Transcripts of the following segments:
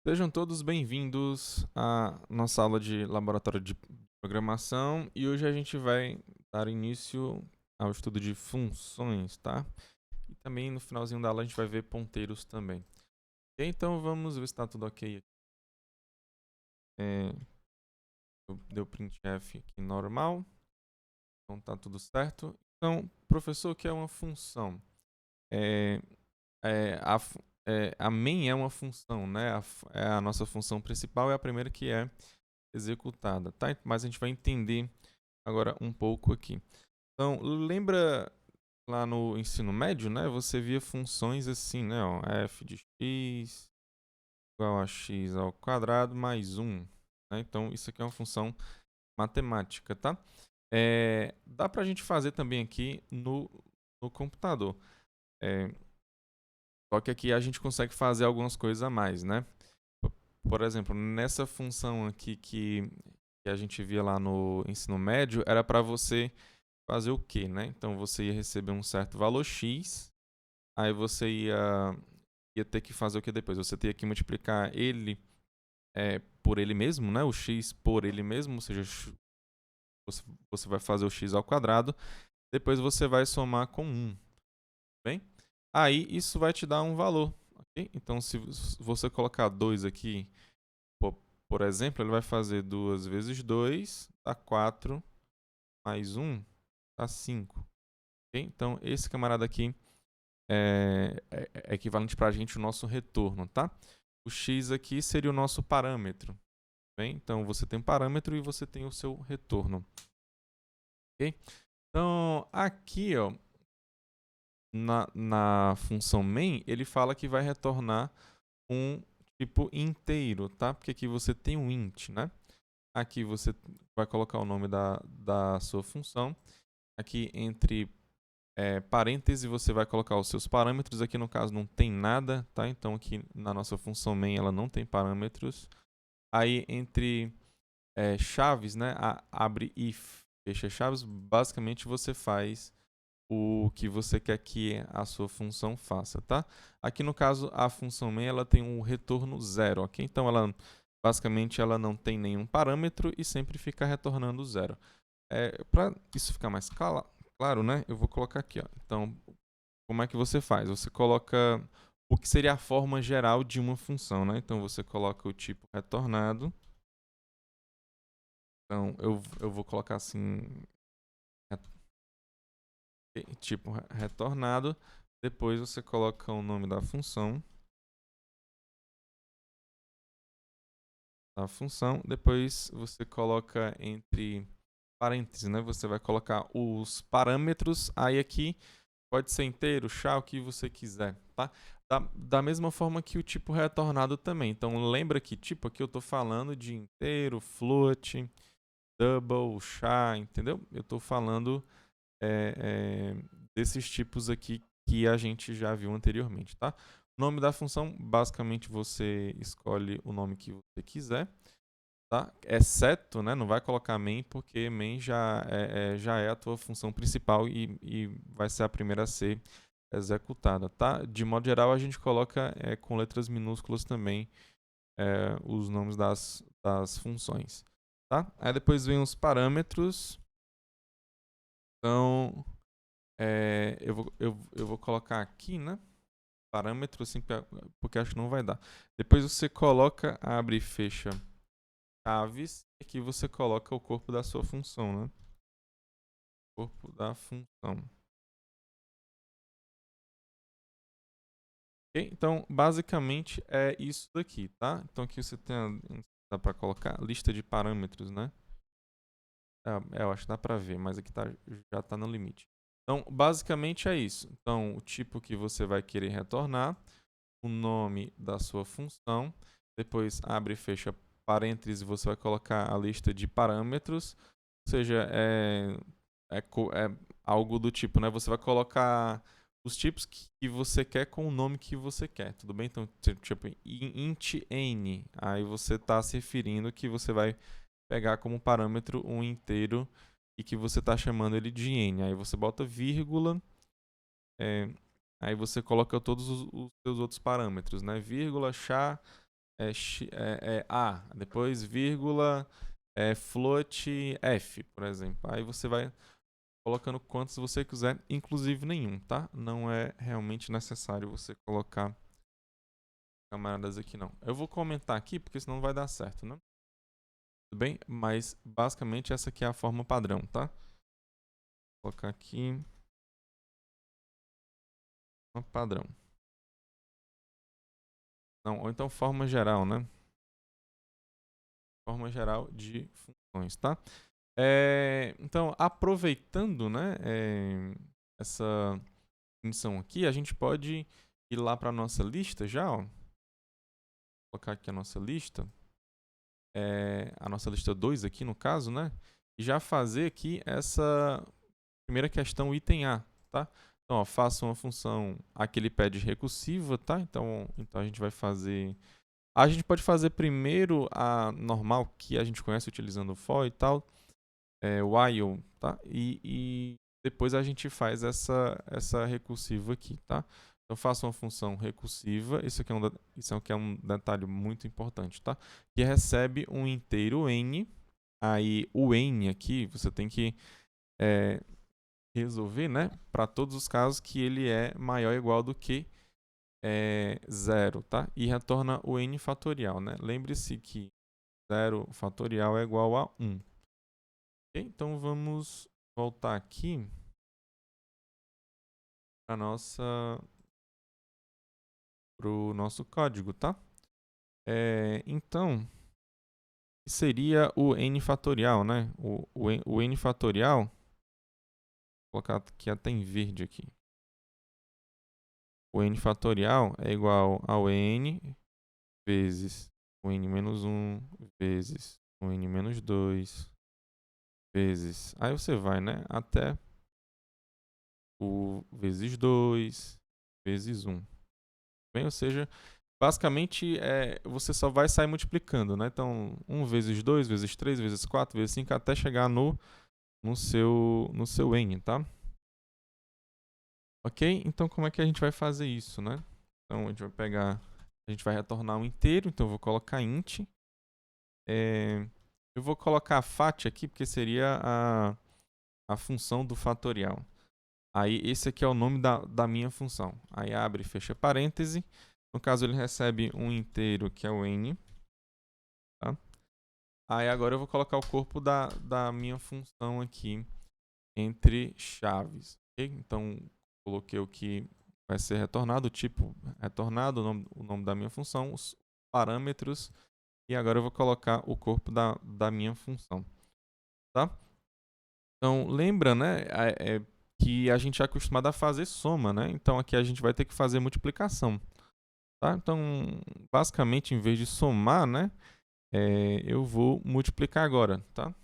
Sejam todos bem-vindos à nossa aula de laboratório de programação e hoje a gente vai dar início ao estudo de funções, tá? E também no finalzinho da aula a gente vai ver ponteiros também. Ok? Então vamos ver se está tudo ok aqui. Deu printf aqui normal, então tá tudo certo. Então, professor, o que é uma função? É, é, a, a main é uma função, né? É a nossa função principal, é a primeira que é executada, tá? Mas a gente vai entender agora um pouco aqui. Então, lembra lá no ensino médio, né? Você via funções assim, né? Ó, f de x igual a x ao quadrado mais 1. Né? Então, isso aqui é uma função matemática, tá? Dá pra gente fazer também aqui no computador. Só que aqui a gente consegue fazer algumas coisas a mais, né? Por exemplo, nessa função aqui que a gente via lá no ensino médio, era para você fazer o quê, né? Então você ia receber um certo valor x, aí você ia ter que fazer o que depois? Você teria que multiplicar ele por ele mesmo, né? O x por ele mesmo, ou seja, você vai fazer o x ao quadrado, depois você vai somar com 1, bem? Aí isso vai te dar um valor, ok? Então se você colocar 2 aqui, por exemplo, ele vai fazer 2 vezes 2, dá 4, mais 1, dá 5. Okay? Então esse camarada aqui é equivalente para a gente o nosso retorno, tá? O x aqui seria o nosso parâmetro. Bem? Então você tem um parâmetro e você tem o seu retorno. Okay? Então aqui, ó, na função main, ele fala que vai retornar um tipo inteiro, tá? Porque aqui você tem um int, né? Aqui você vai colocar o nome da sua função. Aqui entre parênteses você vai colocar os seus parâmetros. Aqui no caso não tem nada, tá? Então aqui na nossa função main ela não tem parâmetros. Aí entre chaves, né? Abre if, fecha chaves. Basicamente você faz o que você quer que a sua função faça, tá? Aqui no caso a função main ela tem um retorno zero, ok? Então ela basicamente ela não tem nenhum parâmetro e sempre fica retornando zero. Para isso ficar mais claro, né? Eu vou colocar aqui, ó. Então como é que você faz? Você coloca o que seria a forma geral de uma função, né? Então você coloca o tipo retornado. Então eu vou colocar assim, tipo retornado. Depois você coloca o nome da função. Depois você coloca entre parênteses, né? Você vai colocar os parâmetros. Aí aqui pode ser inteiro, char, o que você quiser, tá? Da mesma forma que o tipo retornado também. Então lembra que tipo aqui eu estou falando de inteiro, float, double, char, entendeu? Eu estou falando desses tipos aqui que a gente já viu anteriormente, tá? O nome da função, basicamente você escolhe o nome que você quiser, tá? Exceto, né, não vai colocar main, porque main já é a tua função principal e vai ser a primeira a ser executada, tá? De modo geral, a gente coloca com letras minúsculas também os nomes das funções, tá? Aí depois vem os parâmetros. Então, eu vou colocar aqui, né? Parâmetro, assim, porque acho que não vai dar. Depois você coloca, abre e fecha chaves, e aqui você coloca o corpo da sua função, né? Corpo da função. Okay? Então, basicamente é isso daqui, tá? Então aqui você tem, dá para colocar lista de parâmetros, né? Eu acho que dá para ver, mas aqui já está no limite. Então, basicamente é isso. Então, o tipo que você vai querer retornar, o nome da sua função, depois abre e fecha parênteses, você vai colocar a lista de parâmetros, ou seja, é algo do tipo, né? Você vai colocar os tipos que você quer com o nome que você quer, tudo bem? Então, tipo, int n, aí você está se referindo que você vai pegar como parâmetro um inteiro e que você está chamando ele de n. Aí você bota vírgula, aí você coloca todos os seus outros parâmetros, né? Vírgula, char, A, depois vírgula, float F, por exemplo. Aí você vai colocando quantos você quiser, inclusive nenhum, tá? Não é realmente necessário você colocar camaradas aqui, não. Eu vou comentar aqui, porque senão não vai dar certo, né? Tudo bem? Mas, basicamente, essa aqui é a forma padrão, tá? Vou colocar aqui. Uma padrão. Não, ou então forma geral, né? Forma geral de funções, tá? Então, aproveitando, né, essa definição aqui, a gente pode ir lá para a nossa lista já, ó. Vou colocar aqui a nossa lista. A nossa lista 2 aqui, no caso, né? E já fazer aqui essa primeira questão item A, tá? Então, ó, faça uma função, aqui ele pede recursiva, tá? Então a gente vai fazer... A gente pode fazer primeiro a normal, que a gente conhece utilizando o for e tal, while, tá? E depois a gente faz essa recursiva aqui, tá? Então, faça uma função recursiva, isso aqui é um detalhe muito importante, tá? Que recebe um inteiro n, aí o n aqui você tem que resolver, né? Para todos os casos que ele é maior ou igual do que 0, tá? E retorna o n fatorial, né? Lembre-se que 0 fatorial é igual a 1. Okay? Então, vamos voltar aqui para o nosso código, tá? Então, seria o n fatorial, né? O n fatorial, vou colocar aqui até em verde aqui. O n fatorial é igual ao n vezes o n menos 1 vezes o n menos 2 vezes... Aí você vai, né? Até o vezes 2 vezes 1. Bem, ou seja, basicamente você só vai sair multiplicando, né? Então, 1 vezes 2 vezes 3 vezes 4 vezes 5 até chegar no seu n, tá? Ok? Então, como é que a gente vai fazer isso, né? Então, a gente vai retornar um inteiro, então eu vou colocar int. Eu vou colocar fat aqui, porque seria a função do fatorial. Aí, esse aqui é o nome da minha função. Aí, abre e fecha parêntese. No caso, ele recebe um inteiro, que é o n. Tá? Aí, agora eu vou colocar o corpo da minha função aqui entre chaves. Okay? Então, coloquei o que vai ser retornado, o tipo retornado, o nome da minha função, os parâmetros. E agora eu vou colocar o corpo da minha função. Tá? Então, lembra, né, que a gente é acostumado a fazer soma, né? Então, aqui a gente vai ter que fazer multiplicação. Tá? Então, basicamente, em vez de somar, né, eu vou multiplicar agora, tá?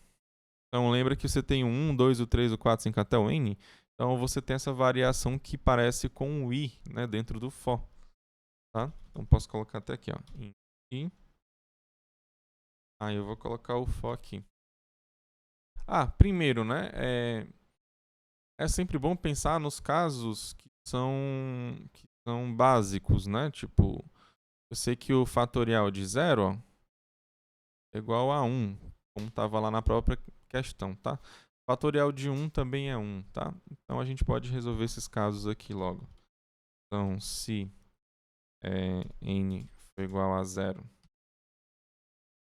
Então, lembra que você tem o 1, 2, o 3, o 4, 5 até o n. Então, você tem essa variação que parece com o i, né, dentro do for. Tá? Então, posso colocar até aqui, ó, i. Aí, eu vou colocar o for aqui. Primeiro, né, é sempre bom pensar nos casos que são básicos, né? Tipo, eu sei que o fatorial de 0 é igual a 1, como estava lá na própria questão, tá? O fatorial de 1 também é 1, tá? Então, a gente pode resolver esses casos aqui logo. Então, se n for igual a 0,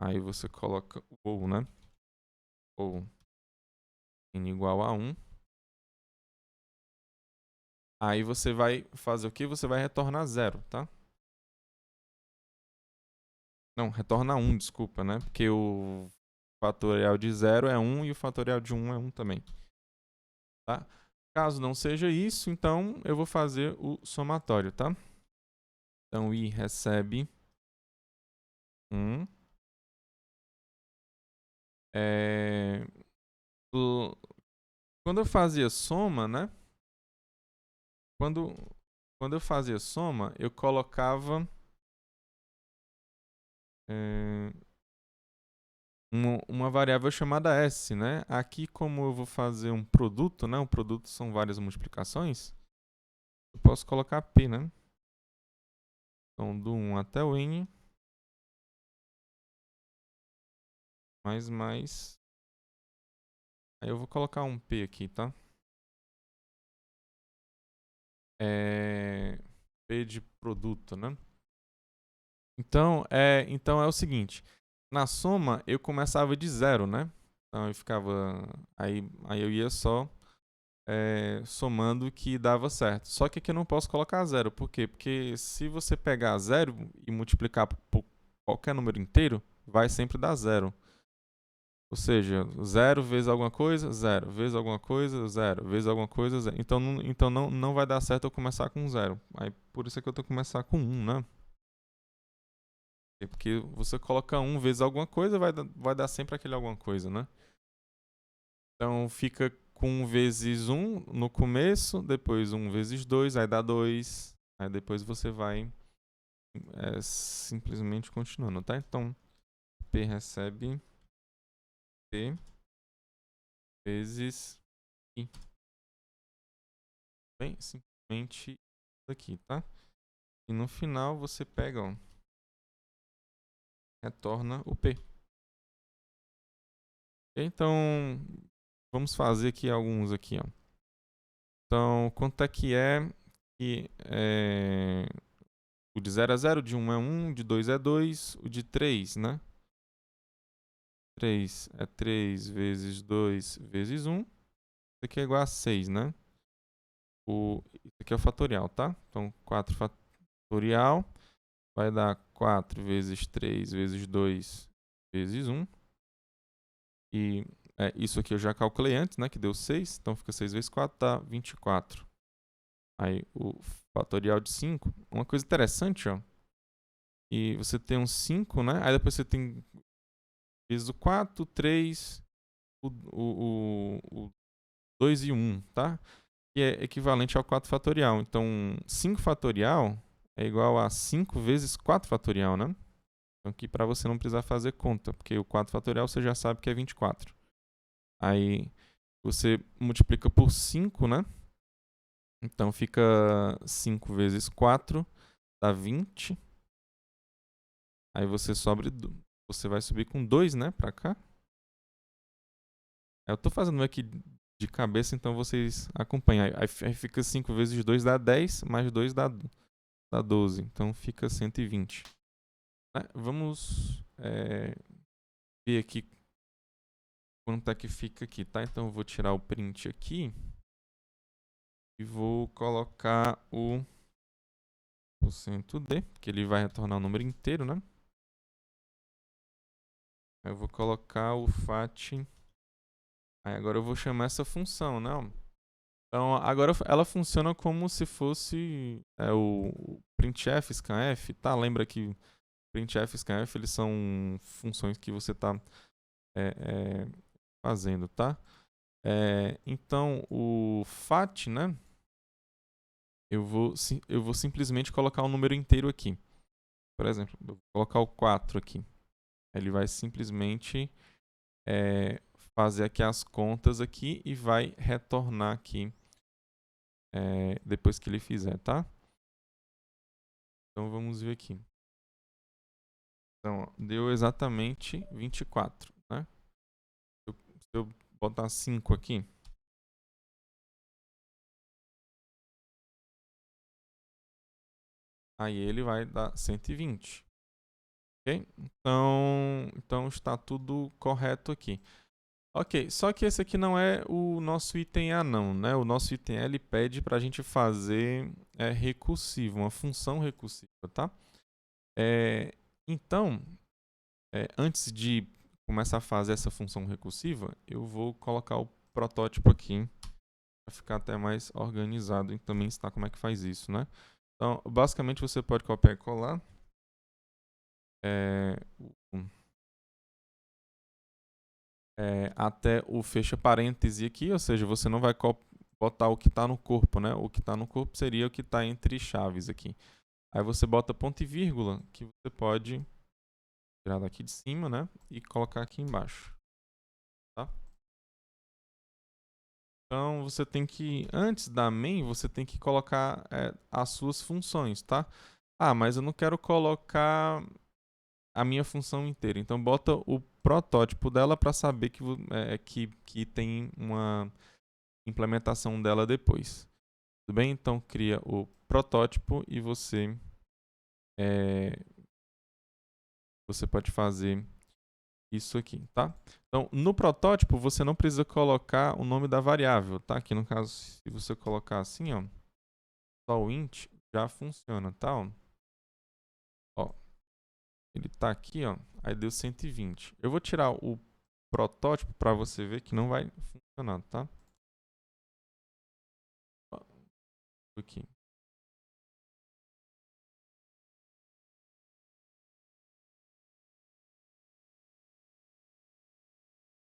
aí você coloca ou, né? Ou n igual a 1. Aí você vai fazer o quê? Você vai retornar 0, tá? Não, retorna 1, desculpa, né? Porque o fatorial de 0 é 1 e o fatorial de 1 é 1 também. Tá? Caso não seja isso, então eu vou fazer o somatório, tá? Então, i recebe 1. Quando eu fazia soma, né? Quando eu fazia soma, eu colocava uma variável chamada s, né? Aqui, como eu vou fazer um produto, né? Um produto são várias multiplicações. Eu posso colocar p, né? Então, do 1 até o n, mais. Aí eu vou colocar um P aqui, tá? P de produto, né? Então é o seguinte. Na soma, eu começava de 0, né? Então eu ficava... Aí eu ia só somando que dava certo. Só que aqui eu não posso colocar 0. Por quê? Porque se você pegar 0 e multiplicar por qualquer número inteiro, vai sempre dar 0. Ou seja, 0 vezes alguma coisa, 0 vezes alguma coisa, 0 vezes alguma coisa, 0. Então não vai dar certo eu começar com 0. Aí por isso é que eu tenho que começar com 1, né? Porque você coloca 1 vezes alguma coisa, vai dar sempre aquele alguma coisa, né? Então fica com 1 vezes 1 no começo, depois 1 vezes 2, aí dá 2. Aí depois você vai simplesmente continuando, tá? Então P recebe P vezes I. Bem, simplesmente isso aqui, tá? E no final você pega, ó, retorna o P. Então, vamos fazer aqui alguns aqui, ó. Então, quanto é que o de 0 é 0, de 1 é 1, de 2 é 2, o de 3, né? 3 é 3 vezes 2 vezes 1. Isso aqui é igual a 6, né? Isso aqui é o fatorial, tá? Então, 4 fatorial vai dar 4 vezes 3 vezes 2 vezes 1. E isso aqui eu já calculei antes, né? Que deu 6. Então, fica 6 vezes 4, dá 24. Aí, o fatorial de 5. Uma coisa interessante, ó. E você tem um 5, né? Aí depois você tem vezes o 4, 3, o 2 e 1, tá? Que é equivalente ao 4 fatorial. Então, 5 fatorial é igual a 5 vezes 4 fatorial, né? Então, aqui para você não precisar fazer conta, porque o 4 fatorial você já sabe que é 24. Aí, você multiplica por 5, né? Então, fica 5 vezes 4, dá 20. Aí, você vai subir com 2, né? Pra cá. Eu tô fazendo aqui de cabeça, então vocês acompanham. Aí fica 5 vezes 2 dá 10, mais 2 dá 12. Então fica 120. Vamos ver aqui quanto é que fica aqui, tá? Então eu vou tirar o print aqui e vou colocar o %d, que ele vai retornar o número inteiro, né? Eu vou colocar o fat. Aí agora eu vou chamar essa função, né? Então agora ela funciona como se fosse o printf, scanf, tá? Lembra que printf e scanf eles são funções que você está fazendo, tá? Então o fat, né? Eu vou simplesmente colocar um número inteiro aqui. Por exemplo, eu vou colocar o 4 aqui. Ele vai simplesmente fazer aqui as contas aqui e vai retornar aqui depois que ele fizer, tá? Então vamos ver aqui. Então, ó, deu exatamente 24, né? Se eu botar 5 aqui, aí ele vai dar 120. Ok? Então está tudo correto aqui. Ok, só que esse aqui não é o nosso item A não, né? O nosso item A ele pede para a gente fazer recursivo, uma função recursiva, tá? Então, antes de começar a fazer essa função recursiva, eu vou colocar o protótipo aqui para ficar até mais organizado e também ensinar como é que faz isso, né? Então, basicamente você pode copiar e colar até o fecha parêntese aqui, ou seja, você não vai botar o que está no corpo, né? O que está no corpo seria o que está entre chaves aqui. Aí você bota ponto e vírgula, que você pode tirar daqui de cima, né? E colocar aqui embaixo, tá? Então você tem que, antes da main, você tem que colocar as suas funções, tá? Ah, mas eu não quero colocar a minha função inteira. Então, bota o protótipo dela para saber que tem uma implementação dela depois. Tudo bem? Então, cria o protótipo e você pode fazer isso aqui, tá? Então, no protótipo, você não precisa colocar o nome da variável, tá? Aqui no caso, se você colocar assim, ó, só o int, já funciona, tá? Ó, ele tá aqui, ó, aí deu 120. Eu vou tirar o protótipo para você ver que não vai funcionar, tá? Ó, aqui.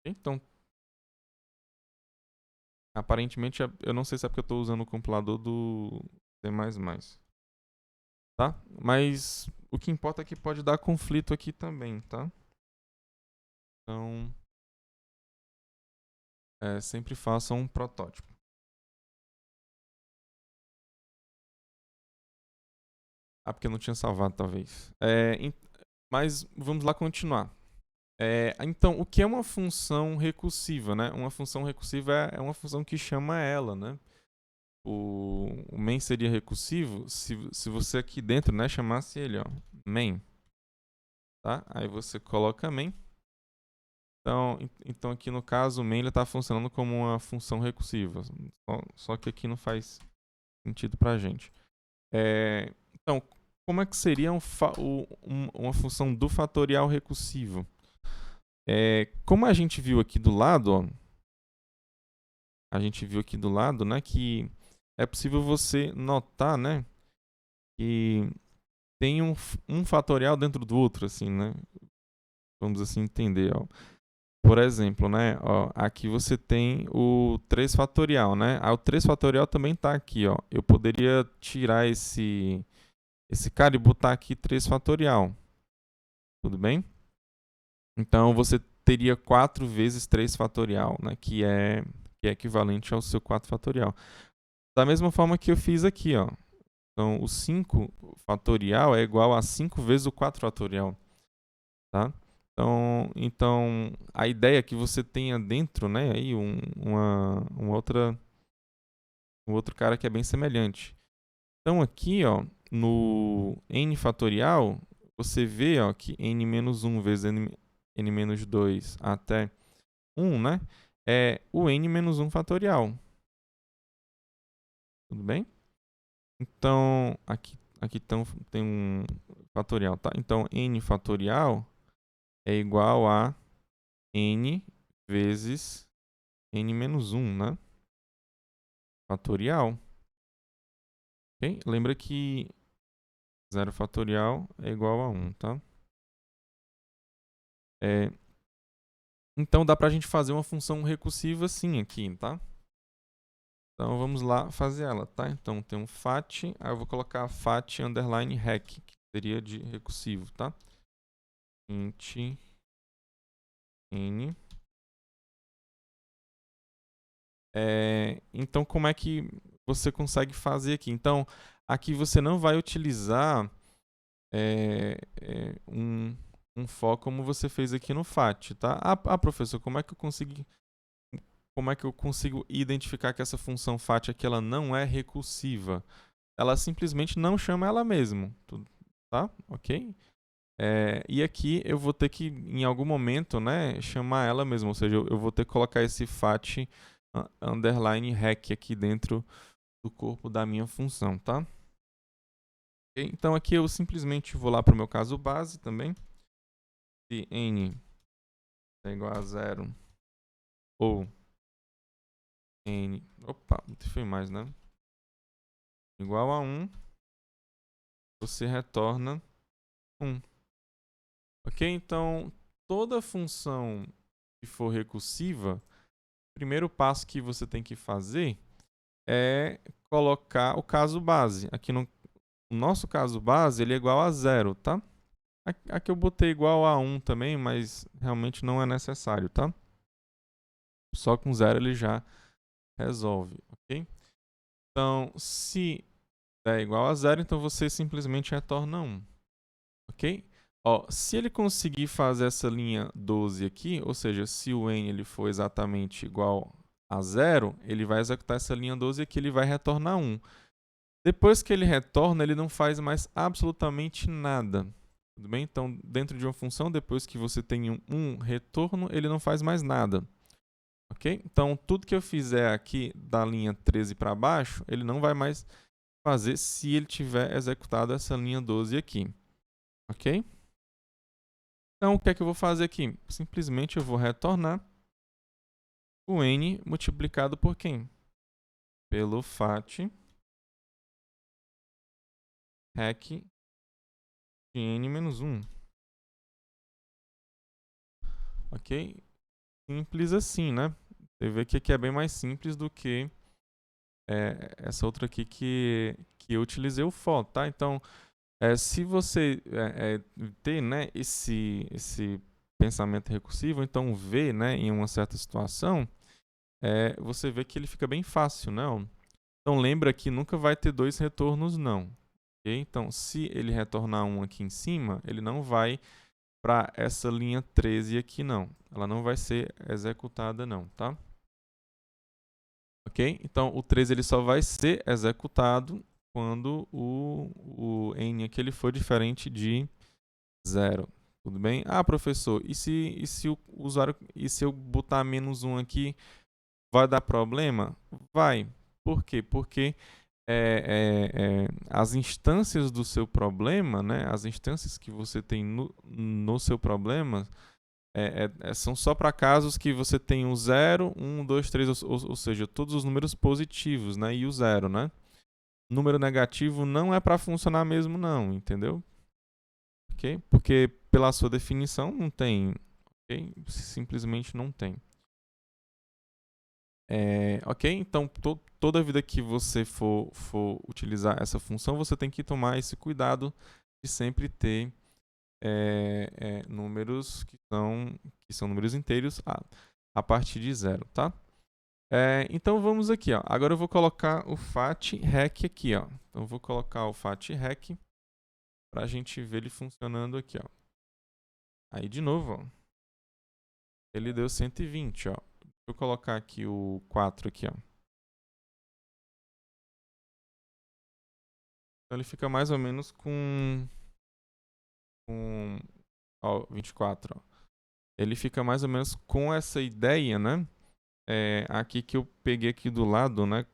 Então, aparentemente, eu não sei se é porque eu estou usando o compilador do C++, tá? Mas o que importa é que pode dar conflito aqui também, tá? Então, sempre faça um protótipo. Ah, porque eu não tinha salvado, talvez. Mas vamos lá continuar. Então, o que é uma função recursiva, né? Uma função recursiva é uma função que chama ela, né? O main seria recursivo se você aqui dentro, né, chamasse ele, ó, main. Tá? Aí você coloca main. Então aqui no caso, o main está funcionando como uma função recursiva. Só que aqui não faz sentido pra gente. Então, como é que seria uma função do fatorial recursivo? Como a gente viu aqui do lado, ó, né, que é possível você notar, né, que tem um fatorial dentro do outro, assim, né? Vamos assim entender, ó. Por exemplo, né, ó, aqui você tem o 3 fatorial, né? O 3 fatorial também está aqui, ó. Eu poderia tirar esse cara e botar aqui 3 fatorial. Tudo bem? Então você teria 4 vezes 3 fatorial, né, que é equivalente ao seu 4 fatorial. Da mesma forma que eu fiz aqui, ó. Então o 5 fatorial é igual a 5 vezes o 4 fatorial, tá? Então a ideia é que você tenha dentro, né, aí um outro cara que é bem semelhante. Então aqui, ó, no n fatorial, você vê, ó, que n-1 vezes n-2 até 1, né, é o n-1 fatorial. Tudo bem? Então, aqui tem um fatorial, tá? Então, n fatorial é igual a n vezes n-1, né? Fatorial. Okay? Lembra que 0 fatorial é igual a 1, tá? Então, dá pra gente fazer uma função recursiva assim aqui, tá? Então, vamos lá fazer ela, tá? Então, tem um fat, aí eu vou colocar fat underline rec, que seria de recursivo, tá? Int n. Então, como é que você consegue fazer aqui? Então, aqui você não vai utilizar um for como você fez aqui no fat, tá? Professor, como é que eu consigo identificar que essa função fat aqui ela não é recursiva? Ela simplesmente não chama ela mesma, tá? Ok? E aqui eu vou ter que, em algum momento, né, chamar ela mesma, ou seja, eu vou ter que colocar esse fat underline rec aqui dentro do corpo da minha função, tá? Okay? Então aqui eu simplesmente vou lá para o meu caso base também. Se n é igual a 0 ou n... Opa, foi mais, né? Igual a 1, você retorna 1. Ok? Então, toda função que for recursiva, o primeiro passo que você tem que fazer é colocar o caso base. Aqui no nosso caso base, ele é igual a 0, tá? Aqui eu botei igual a 1 também, mas realmente não é necessário, tá? Só com 0 ele já resolve, ok? Então, se é igual a 0, então você simplesmente retorna 1, ok? Ó, se ele conseguir fazer essa linha 12 aqui, ou seja, se o n ele for exatamente igual a 0, ele vai executar essa linha 12 aqui, ele vai retornar 1. Depois que ele retorna, ele não faz mais absolutamente nada. Tudo bem? Então, dentro de uma função, depois que você tem um retorno, ele não faz mais nada. Ok? Então, tudo que eu fizer aqui da linha 13 para baixo, ele não vai mais fazer se ele tiver executado essa linha 12 aqui. Ok? Então, o que é que eu vou fazer aqui? Simplesmente eu vou retornar o n multiplicado por quem? Pelo fat rec de n menos 1. Ok? Simples assim, né? Você vê que aqui é bem mais simples do que essa outra aqui que eu utilizei o for, tá? Então, se você ter, né, esse pensamento recursivo, então ver, né, em uma certa situação, você vê que ele fica bem fácil, não? Então lembra que nunca vai ter dois retornos, não. Okay? Então, se ele retornar um aqui em cima, ele não vai para essa linha 13 aqui, não. Ela não vai ser executada, não, tá? Ok? Então, o 13 ele só vai ser executado quando o n aqui ele for diferente de 0. Tudo bem? Ah, professor, e se o usuário, e se eu botar menos 1 aqui, vai dar problema? Vai. Por quê? Porque as instâncias do seu problema, né, as instâncias que você tem no seu problema, são só para casos que você tem o 0, 1, 2, 3, ou seja, todos os números positivos, né, e o 0, né? Número negativo não é para funcionar mesmo, não, entendeu? Ok? Porque pela sua definição não tem, ok? Simplesmente não tem. Ok? Então, toda vida que você for utilizar essa função, você tem que tomar esse cuidado de sempre ter números que são números inteiros a partir de 0, tá? Então vamos aqui, ó. Agora eu vou colocar o fat rec aqui, ó. Então eu vou colocar o fat rec para a gente ver ele funcionando aqui, ó. Aí de novo, ó. Ele deu 120, ó. Deixa eu colocar aqui o 4 aqui, ó. Então ele fica mais ou menos ó, 24, ó. Ele fica mais ou menos com essa ideia, né? Aqui que eu peguei aqui do lado, né?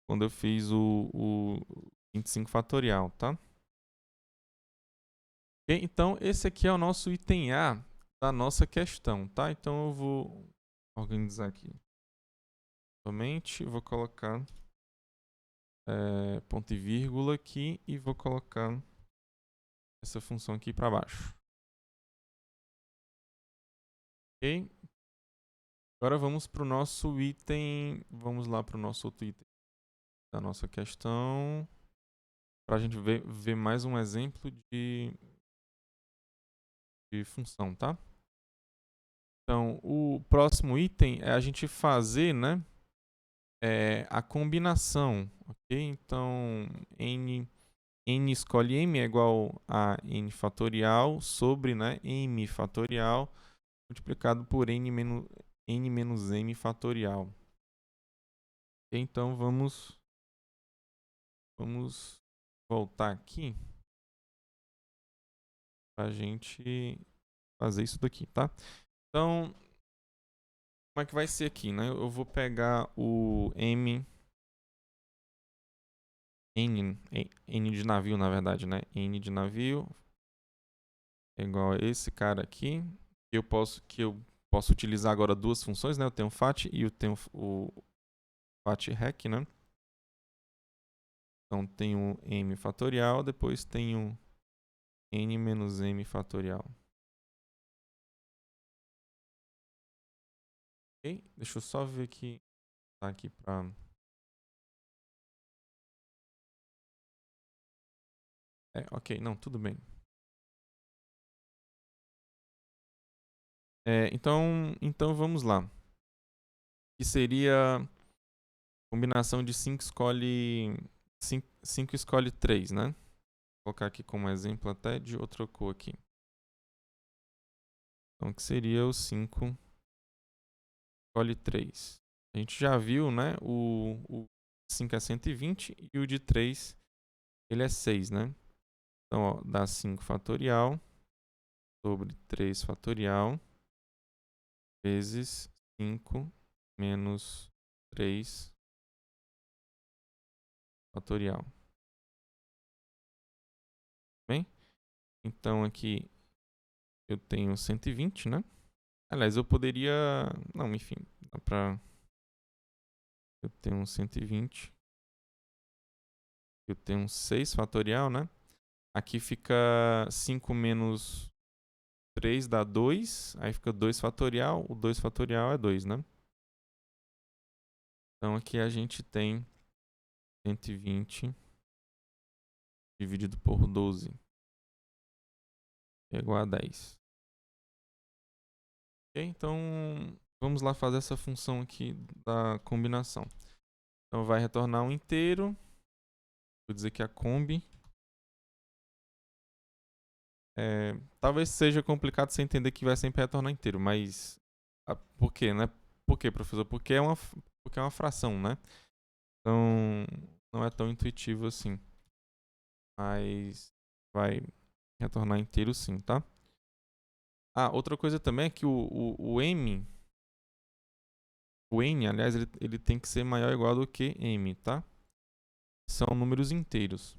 Quando eu fiz o 25 fatorial, tá? Ok? Então, esse aqui é o nosso item A da nossa questão, tá? Então, eu vou organizar aqui. Somente vou colocar ponto e vírgula aqui e vou colocar essa função aqui para baixo. Ok? Agora vamos para o nosso item. Vamos lá para o nosso outro item da nossa questão. Para a gente ver mais um exemplo de função, tá? Então, o próximo item é a gente fazer, né, a combinação, ok? Então, n escolhe m é igual a n fatorial sobre, né, m fatorial multiplicado por n menos m fatorial. Okay? Então, vamos voltar aqui para a gente fazer isso daqui, tá? Então, como é que vai ser aqui, né? Eu vou pegar o n de navio, na verdade, né? N de navio é igual a esse cara aqui. Que eu posso utilizar agora duas funções, né? Eu tenho o fat e eu tenho o fat rec, né? Então, tenho m fatorial, depois tenho n menos m fatorial. Ok? Deixa eu só ver aqui. Tá aqui para... ok, não, tudo bem. Então vamos lá. Que seria combinação de 5 escolhe 3, né? Vou colocar aqui como exemplo até de outra cor aqui. Então, que seria o 5, escolhe 3. A gente já viu, né? O 5 é 120 e o de 3, ele é 6, né? Então, ó, dá 5 fatorial sobre 3 fatorial vezes 5 menos 3 fatorial. Bem? Então, aqui eu tenho 120, né? Aliás, eu poderia... Não, enfim, dá pra... Eu tenho um 120. Eu tenho um 6 fatorial, né? Aqui fica 5 menos 3 dá 2. Aí fica 2 fatorial. O 2 fatorial é 2, né? Então aqui a gente tem 120 dividido por 12. É igual a 10. Ok? Então vamos lá fazer essa função aqui da combinação. Então vai retornar um inteiro. Vou dizer que a combi... talvez seja complicado você entender que vai sempre retornar inteiro, mas por quê, né? Por quê, professor? Porque é uma fração, né? Então não é tão intuitivo assim. Mas vai retornar inteiro sim, tá? Outra coisa também é que o n, aliás, ele tem que ser maior ou igual do que m, tá? São números inteiros.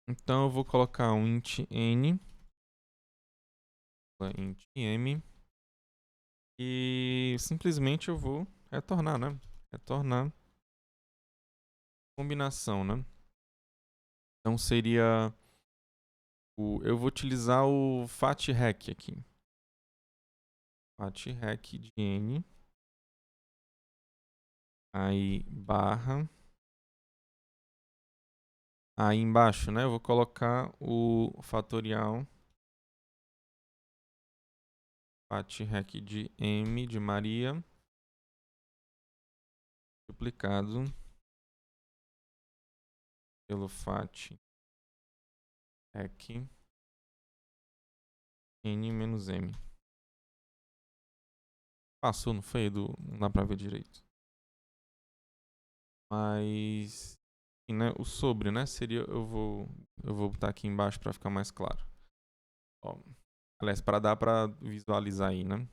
Então eu vou colocar um int n, int m, e simplesmente eu vou retornar, né? Retornar combinação, né? Então seria... eu vou utilizar o fatrec aqui. Fatrec de n. Aí barra. Aí embaixo, né? Eu vou colocar o fatorial fatrec de m de Maria duplicado pelo fatrec n menos m. Passou, não foi, Edu? Não dá pra ver direito. Mas, né, o sobre, né, seria... Eu vou botar aqui embaixo para ficar mais claro. Ó, aliás, para dar para visualizar aí, né?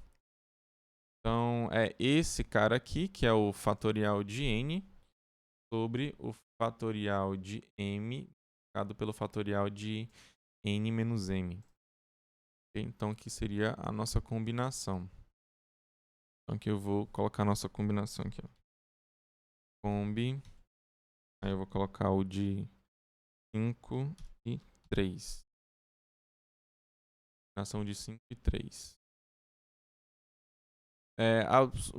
Então, é esse cara aqui, que é o fatorial de n, sobre o fatorial de m, multiplicado pelo fatorial de n menos m. Okay? Então, aqui seria a nossa combinação. Então, aqui eu vou colocar a nossa combinação aqui, ó. Combi. Aí eu vou colocar o de 5 e 3. Combinação de 5 e 3.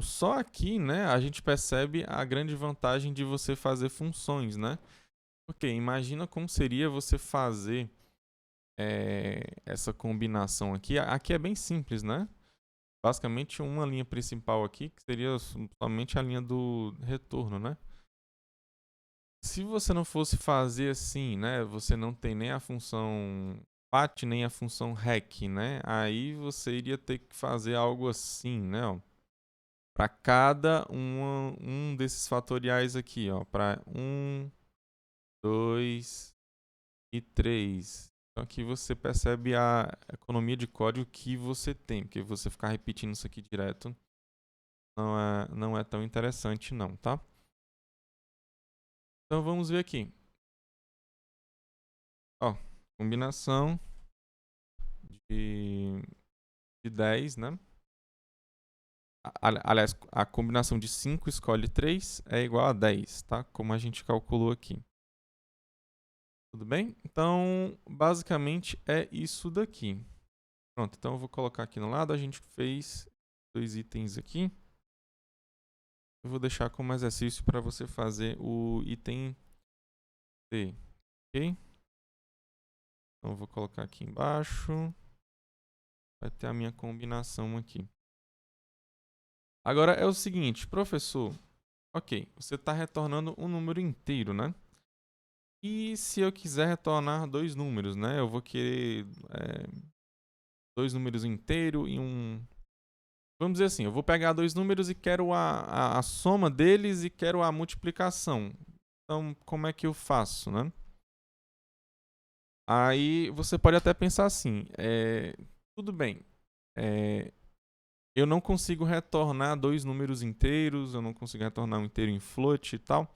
Só aqui, né, a gente percebe a grande vantagem de você fazer funções, né? Porque imagina como seria você fazer essa combinação aqui. Aqui é bem simples, né? Basicamente uma linha principal aqui, que seria somente a linha do retorno, né? Se você não fosse fazer assim, né? Você não tem nem a função pat, nem a função rec, né? Aí você iria ter que fazer algo assim, né? Ó. Para cada um desses fatoriais aqui, ó, para 1, 2 e 3. Então aqui você percebe a economia de código que você tem, porque você ficar repetindo isso aqui direto não é tão interessante não, tá? Então vamos ver aqui. Ó, combinação de 10, né? Aliás, a combinação de 5 escolhe 3 é igual a 10, tá? Como a gente calculou aqui. Tudo bem? Então, basicamente é isso daqui. Pronto, então eu vou colocar aqui no lado. A gente fez 2 itens aqui. Eu vou deixar como exercício para você fazer o item C. Ok? Então eu vou colocar aqui embaixo. Vai ter a minha combinação aqui. Agora é o seguinte, professor. Ok, você está retornando um número inteiro, né? E se eu quiser retornar 2 números, né? Eu vou querer dois números inteiros e um... Vamos dizer assim, eu vou pegar dois números e quero a soma deles e quero a multiplicação. Então, como é que eu faço, né? Aí você pode até pensar assim, tudo bem, eu não consigo retornar dois números inteiros, eu não consigo retornar um inteiro em float e tal,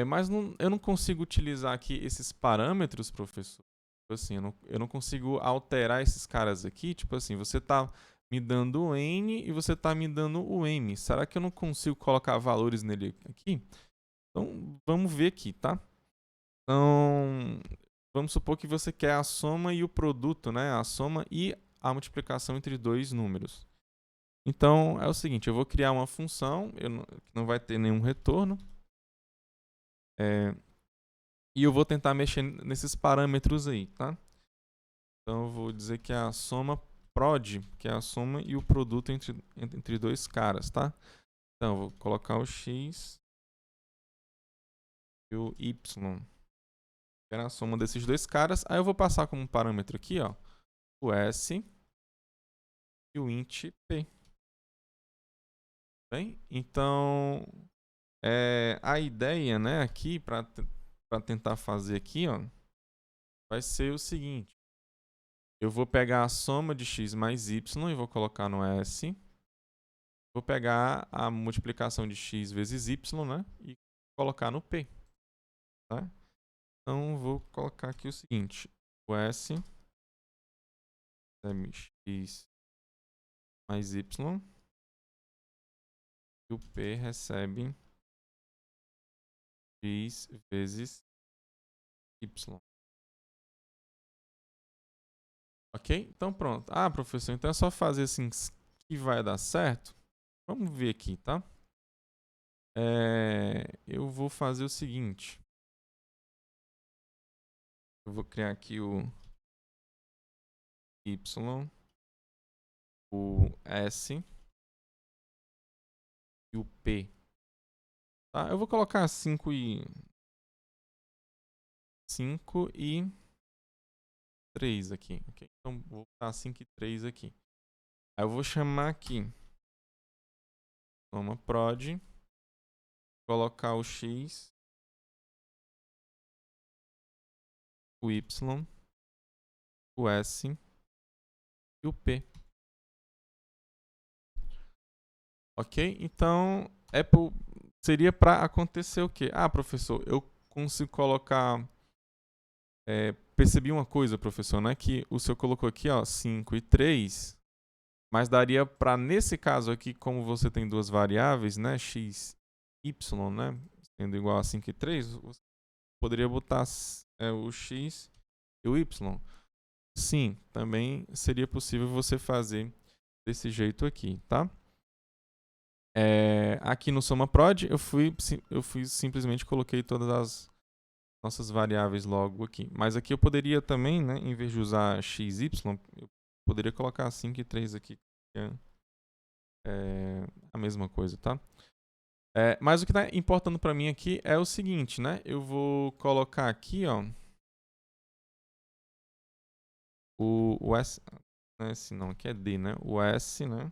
mas eu não consigo utilizar aqui esses parâmetros, professor. Tipo assim, eu não consigo alterar esses caras aqui, tipo assim, você está me dando o n e você está me dando o m. Será que eu não consigo colocar valores nele aqui? Então, vamos ver aqui, tá? Então, vamos supor que você quer a soma e o produto, né? A soma e a multiplicação entre dois números. Então, é o seguinte, eu vou criar uma função, que não vai ter nenhum retorno. E eu vou tentar mexer nesses parâmetros aí, tá? Então, eu vou dizer que é a soma prod, que é a soma e o produto entre dois caras, tá? Então, eu vou colocar o x e o y, que era a soma desses dois caras. Aí eu vou passar como parâmetro aqui, ó, o s e o int p. Bem, então, a ideia, né, aqui, para tentar fazer aqui, ó, vai ser o seguinte. Eu vou pegar a soma de x mais y e vou colocar no S. Vou pegar a multiplicação de x vezes y, né, e colocar no P. Tá? Então, vou colocar aqui o seguinte. O S é x mais y e o P recebe x vezes y. Ok? Então pronto. Ah, professor, então é só fazer assim que vai dar certo? Vamos ver aqui, tá? Eu vou fazer o seguinte. Eu vou criar aqui o y, o s e o p. Tá? Eu vou colocar 5 e 3 aqui. Okay? Então vou botar 5 e 3 aqui. Aí eu vou chamar aqui soma prod, colocar o x, o y, o s e o p. Ok? Então seria para acontecer o quê? Ah, professor, eu consigo colocar... percebi uma coisa, professor, né? Que o senhor colocou aqui, ó, 5 e 3, mas daria para, nesse caso aqui, como você tem duas variáveis, né? X, y, né? Sendo igual a 5 e 3, você poderia botar o x e o y. Sim, também seria possível você fazer desse jeito aqui, tá? Aqui no SomaProd, eu simplesmente coloquei todas as nossas variáveis logo aqui. Mas aqui eu poderia também, né, em vez de usar x, y, eu poderia colocar 5 e 3 aqui, que é a mesma coisa, tá? Mas o que está importando para mim aqui é o seguinte, né? Eu vou colocar aqui, ó, o S, não, aqui é D, né? O S, né?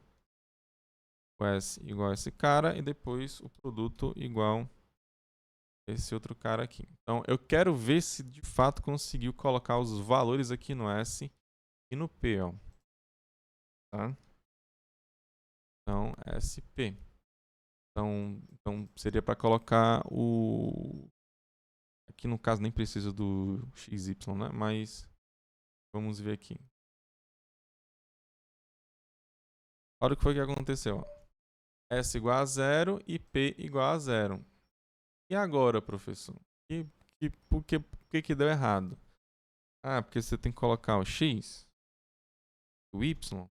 O S igual a esse cara e depois o produto igual a esse outro cara aqui. Então, eu quero ver se de fato conseguiu colocar os valores aqui no S e no P, ó. Tá? Então, SP. Então seria para colocar o... Aqui no caso nem precisa do XY, né? Mas vamos ver aqui. Olha o que foi que aconteceu. S igual a 0 e P igual a 0. E agora, professor? Por que deu errado? Ah, porque você tem que colocar o X, o Y. Vamos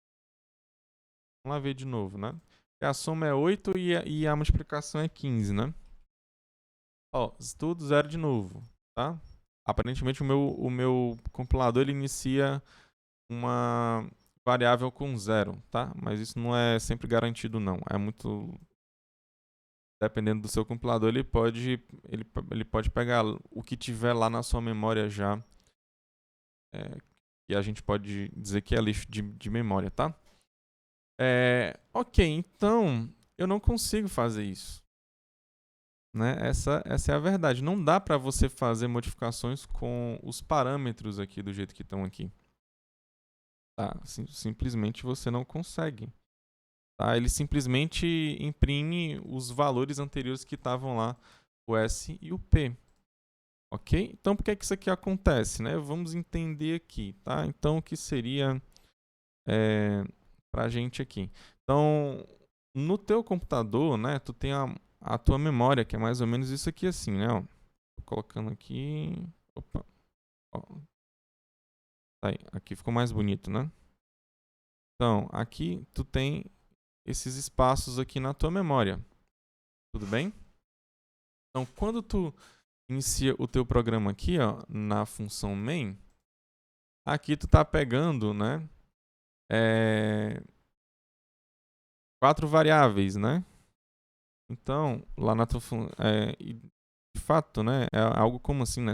lá ver de novo, né? A soma é 8 e a multiplicação é 15, né? Ó, tudo zero de novo, tá? Aparentemente o meu compilador ele inicia uma variável com 0, tá? Mas isso não é sempre garantido, não. É muito... Dependendo do seu compilador, ele pode pegar o que tiver lá na sua memória já E a gente pode dizer que é lixo de memória, tá? Ok, então eu não consigo fazer isso. Né? Essa é a verdade. Não dá para você fazer modificações com os parâmetros aqui do jeito que estão aqui. Tá? Simplesmente você não consegue. Tá? Ele simplesmente imprime os valores anteriores que estavam lá, o S e o P. Ok? Então, por que isso aqui acontece? Né? Vamos entender aqui. Tá? Então, o que seria para a gente aqui? Então, no teu computador, né, tu tem a tua memória, que é mais ou menos isso aqui assim, né? Ó. Tô colocando aqui... Opa. Ó. Tá aí. Aqui ficou mais bonito, né? Então, aqui tu tem esses espaços aqui na tua memória. Tudo bem? Então, quando tu inicia o teu programa aqui, ó, na função main, aqui tu tá pegando, né, 4 variáveis, né? Então, lá na tua de fato, né, é algo como assim, né,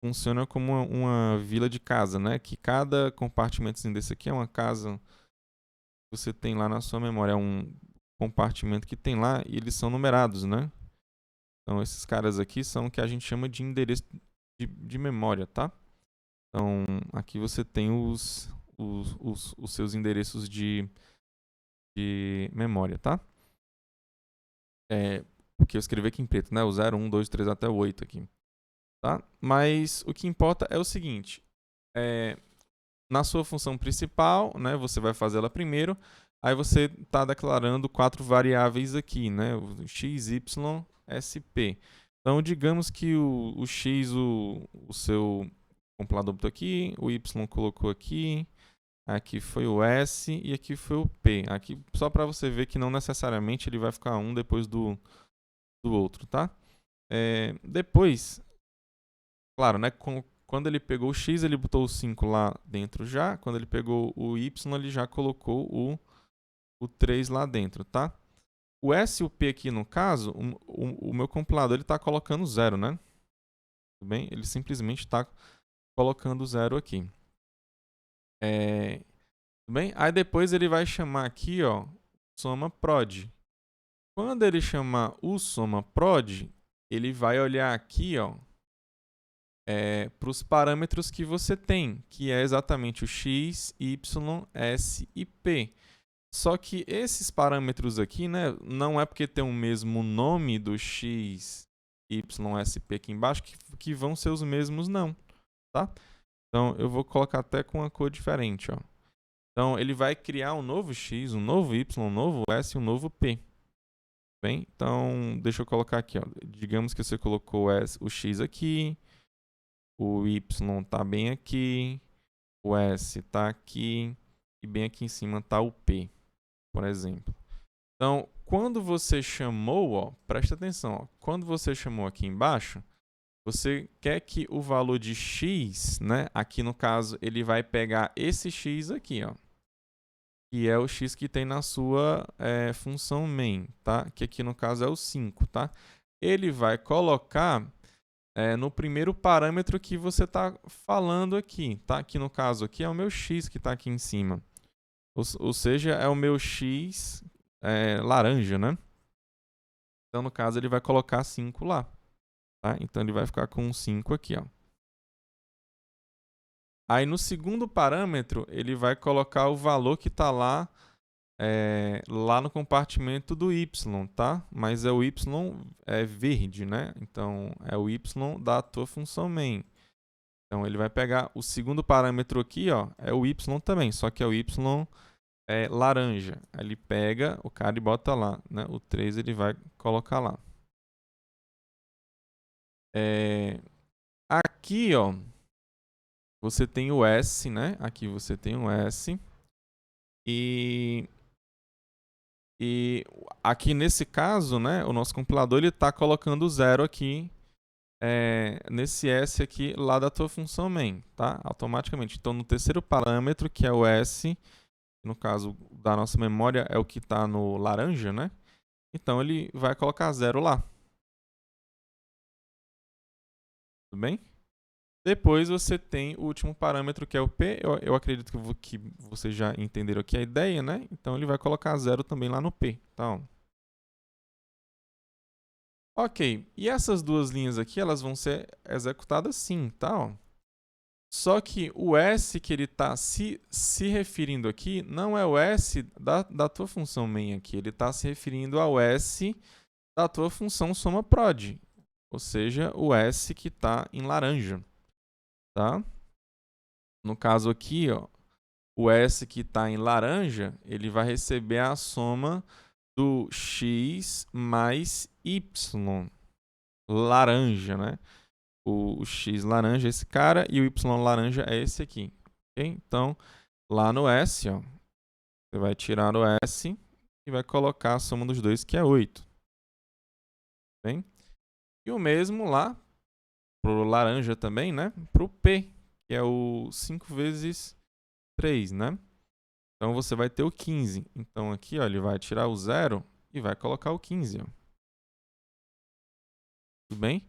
funciona como uma vila de casa, né, que cada compartimentozinho desse aqui é uma casa que você tem lá na sua memória, é um compartimento que tem lá e eles são numerados, né? Então, esses caras aqui são o que a gente chama de endereço de memória, tá? Então, aqui você tem os seus endereços de memória, tá? Porque eu escrevi aqui em preto, né? O 0, 1, 2, 3 até o 8 aqui. Tá? Mas o que importa é o seguinte. Na sua função principal, né? Você vai fazer ela primeiro. Aí você está declarando 4 variáveis aqui, né? O x, y, sp. Então, digamos que o x, o seu compilador botou aqui, o y colocou aqui, aqui foi o s e aqui foi o p. Aqui, só para você ver que não necessariamente ele vai ficar um depois do outro, tá? Depois, claro, né? Quando ele pegou o x, ele botou o 5 lá dentro já. Quando ele pegou o y, ele já colocou o 3 lá dentro, tá? O S e o P aqui, no caso, o meu compilador está colocando 0, né? Tudo bem? Ele simplesmente está colocando 0 aqui. Tudo bem? Aí depois ele vai chamar aqui, ó, soma prod. Quando ele chamar o soma prod, ele vai olhar aqui, ó, para os parâmetros que você tem, que é exatamente o x, y, s e p. Só que esses parâmetros aqui, né, não é porque tem o mesmo nome do x, y, s, p aqui embaixo que vão ser os mesmos, não, tá? Então, eu vou colocar até com uma cor diferente, ó. Então, ele vai criar um novo x, um novo y, um novo s e um novo p. Bem, então, deixa eu colocar aqui, ó. Digamos que você colocou o x aqui, o y está bem aqui, o s está aqui e bem aqui em cima está o p, por exemplo. Então, quando você chamou, ó, presta atenção, ó, quando você chamou aqui embaixo, você quer que o valor de x, né, aqui no caso, ele vai pegar esse x aqui, ó, que é o x que tem na sua função main, tá? Que aqui no caso é o 5, tá? Ele vai colocar no primeiro parâmetro que você está falando aqui, tá? Que no caso aqui é o meu x que está aqui em cima. Ou seja, é o meu x laranja, né? Então, no caso, ele vai colocar 5 lá. Tá? Então, ele vai ficar com 5 aqui, ó. Aí, no segundo parâmetro, ele vai colocar o valor que está lá, lá no compartimento do y, tá? Mas é o y verde, né? Então, é o y da tua função main. Então, ele vai pegar o segundo parâmetro aqui, ó, é o y também, só que é o y laranja. Aí ele pega o cara e bota lá, né? O 3 ele vai colocar lá. Aqui, ó, você tem o S, né? Aqui você tem o S. E aqui nesse caso, né, o nosso compilador ele está colocando 0 aqui nesse S aqui lá da tua função main, tá? Automaticamente. Então, no terceiro parâmetro, que é o S, no caso da nossa memória é o que está no laranja, né? Então, ele vai colocar 0 lá. Tudo bem? Depois você tem o último parâmetro, que é o P. Eu acredito que vocês já entenderam aqui a ideia, né? Então ele vai colocar 0 também lá no P. Então, ok, e essas duas linhas aqui, elas vão ser executadas sim, tá? Ó. Só que o S que ele está se referindo aqui não é o S da tua função main aqui, ele está se referindo ao S da tua função SomaProd, ou seja, o S que está em laranja, tá? No caso aqui, ó, o S que está em laranja, ele vai receber a soma do x mais y laranja, né? O x laranja é esse cara e o y laranja é esse aqui. Okay? Então, lá no S, ó, você vai tirar o S e vai colocar a soma dos dois, que é 8. Bem? E o mesmo lá para o laranja também, né? Para o P, que é o 5 vezes 3, né? Então, você vai ter o 15. Então, aqui, ó, ele vai tirar o 0 e vai colocar o 15. Ó. Tudo bem?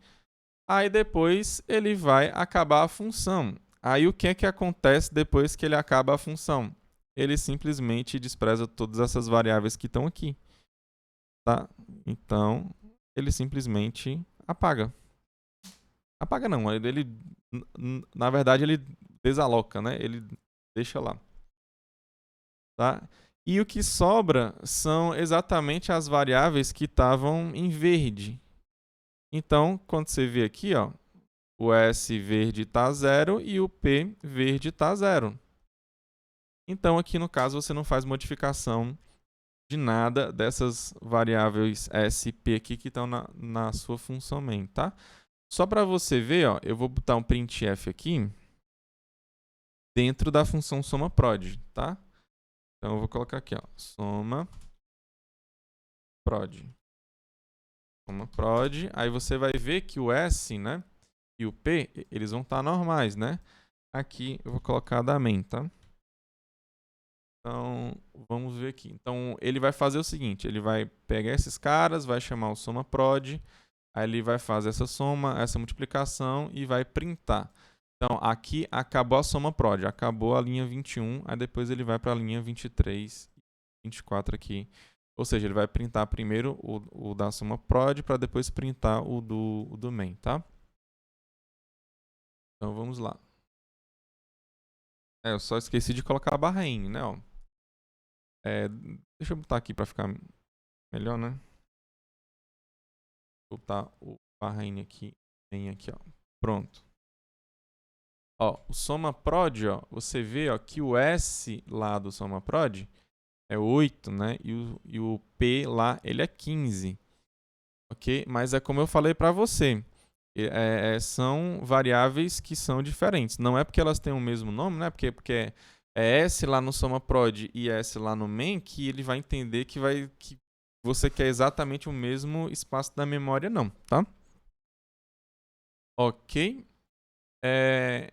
Aí depois ele vai acabar a função. Aí o que é que acontece depois que ele acaba a função? Ele simplesmente despreza todas essas variáveis que estão aqui. Tá? Então, ele simplesmente apaga. Apaga não, na verdade ele desaloca, né? Ele deixa lá. Tá? E o que sobra são exatamente as variáveis que estavam em verde. Então, quando você vê aqui, ó, o S verde está 0 e o P verde está 0. Então, aqui no caso, você não faz modificação de nada dessas variáveis S e P aqui que estão na sua função main, tá? Só para você ver, ó, eu vou botar um printf aqui dentro da função SomaProd, tá? Então, eu vou colocar aqui, ó, SomaProd. SomaProd. Aí você vai ver que o S, né, e o P, eles vão estar normais, né? Aqui eu vou colocar da main, tá? Então, vamos ver aqui. Então, ele vai fazer o seguinte, ele vai pegar esses caras, vai chamar o SomaProd, aí ele vai fazer essa soma, essa multiplicação e vai printar. Então, aqui acabou a SomaProd, acabou a linha 21, aí depois ele vai para a linha 23 e 24 aqui. Ou seja, ele vai printar primeiro o da SomaProd para depois printar o do main, tá? Então, vamos lá. Eu só esqueci de colocar a barra in, né? Ó. Deixa eu botar aqui para ficar melhor, né? Vou botar o barra in aqui, ó. Pronto. Ó, o SomaProd, ó, você vê, ó, que o S lá do SomaProd é 8, né? E o P lá, ele é 15. Ok? Mas é como eu falei para você. São variáveis que são diferentes. Não é porque elas têm o mesmo nome, né? Porque é S lá no SomaProd e S lá no main que ele vai entender que você quer exatamente o mesmo espaço da memória, não, tá? Ok?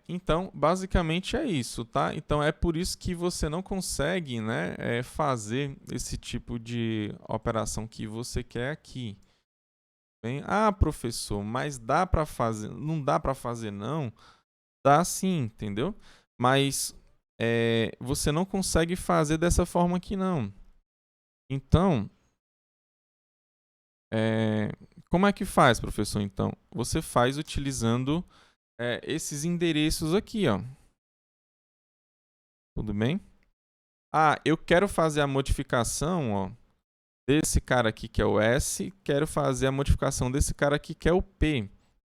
Então, basicamente é isso, tá? Então, é por isso que você não consegue, né, fazer esse tipo de operação que você quer aqui. Bem, professor, mas dá para fazer? Não dá para fazer, não? Dá sim, entendeu? Mas você não consegue fazer dessa forma aqui, não. Então, como é que faz, professor? Então, você faz utilizando esses endereços aqui, ó. Tudo bem? Eu quero fazer a modificação, ó, desse cara aqui que é o S, quero fazer a modificação desse cara aqui que é o P.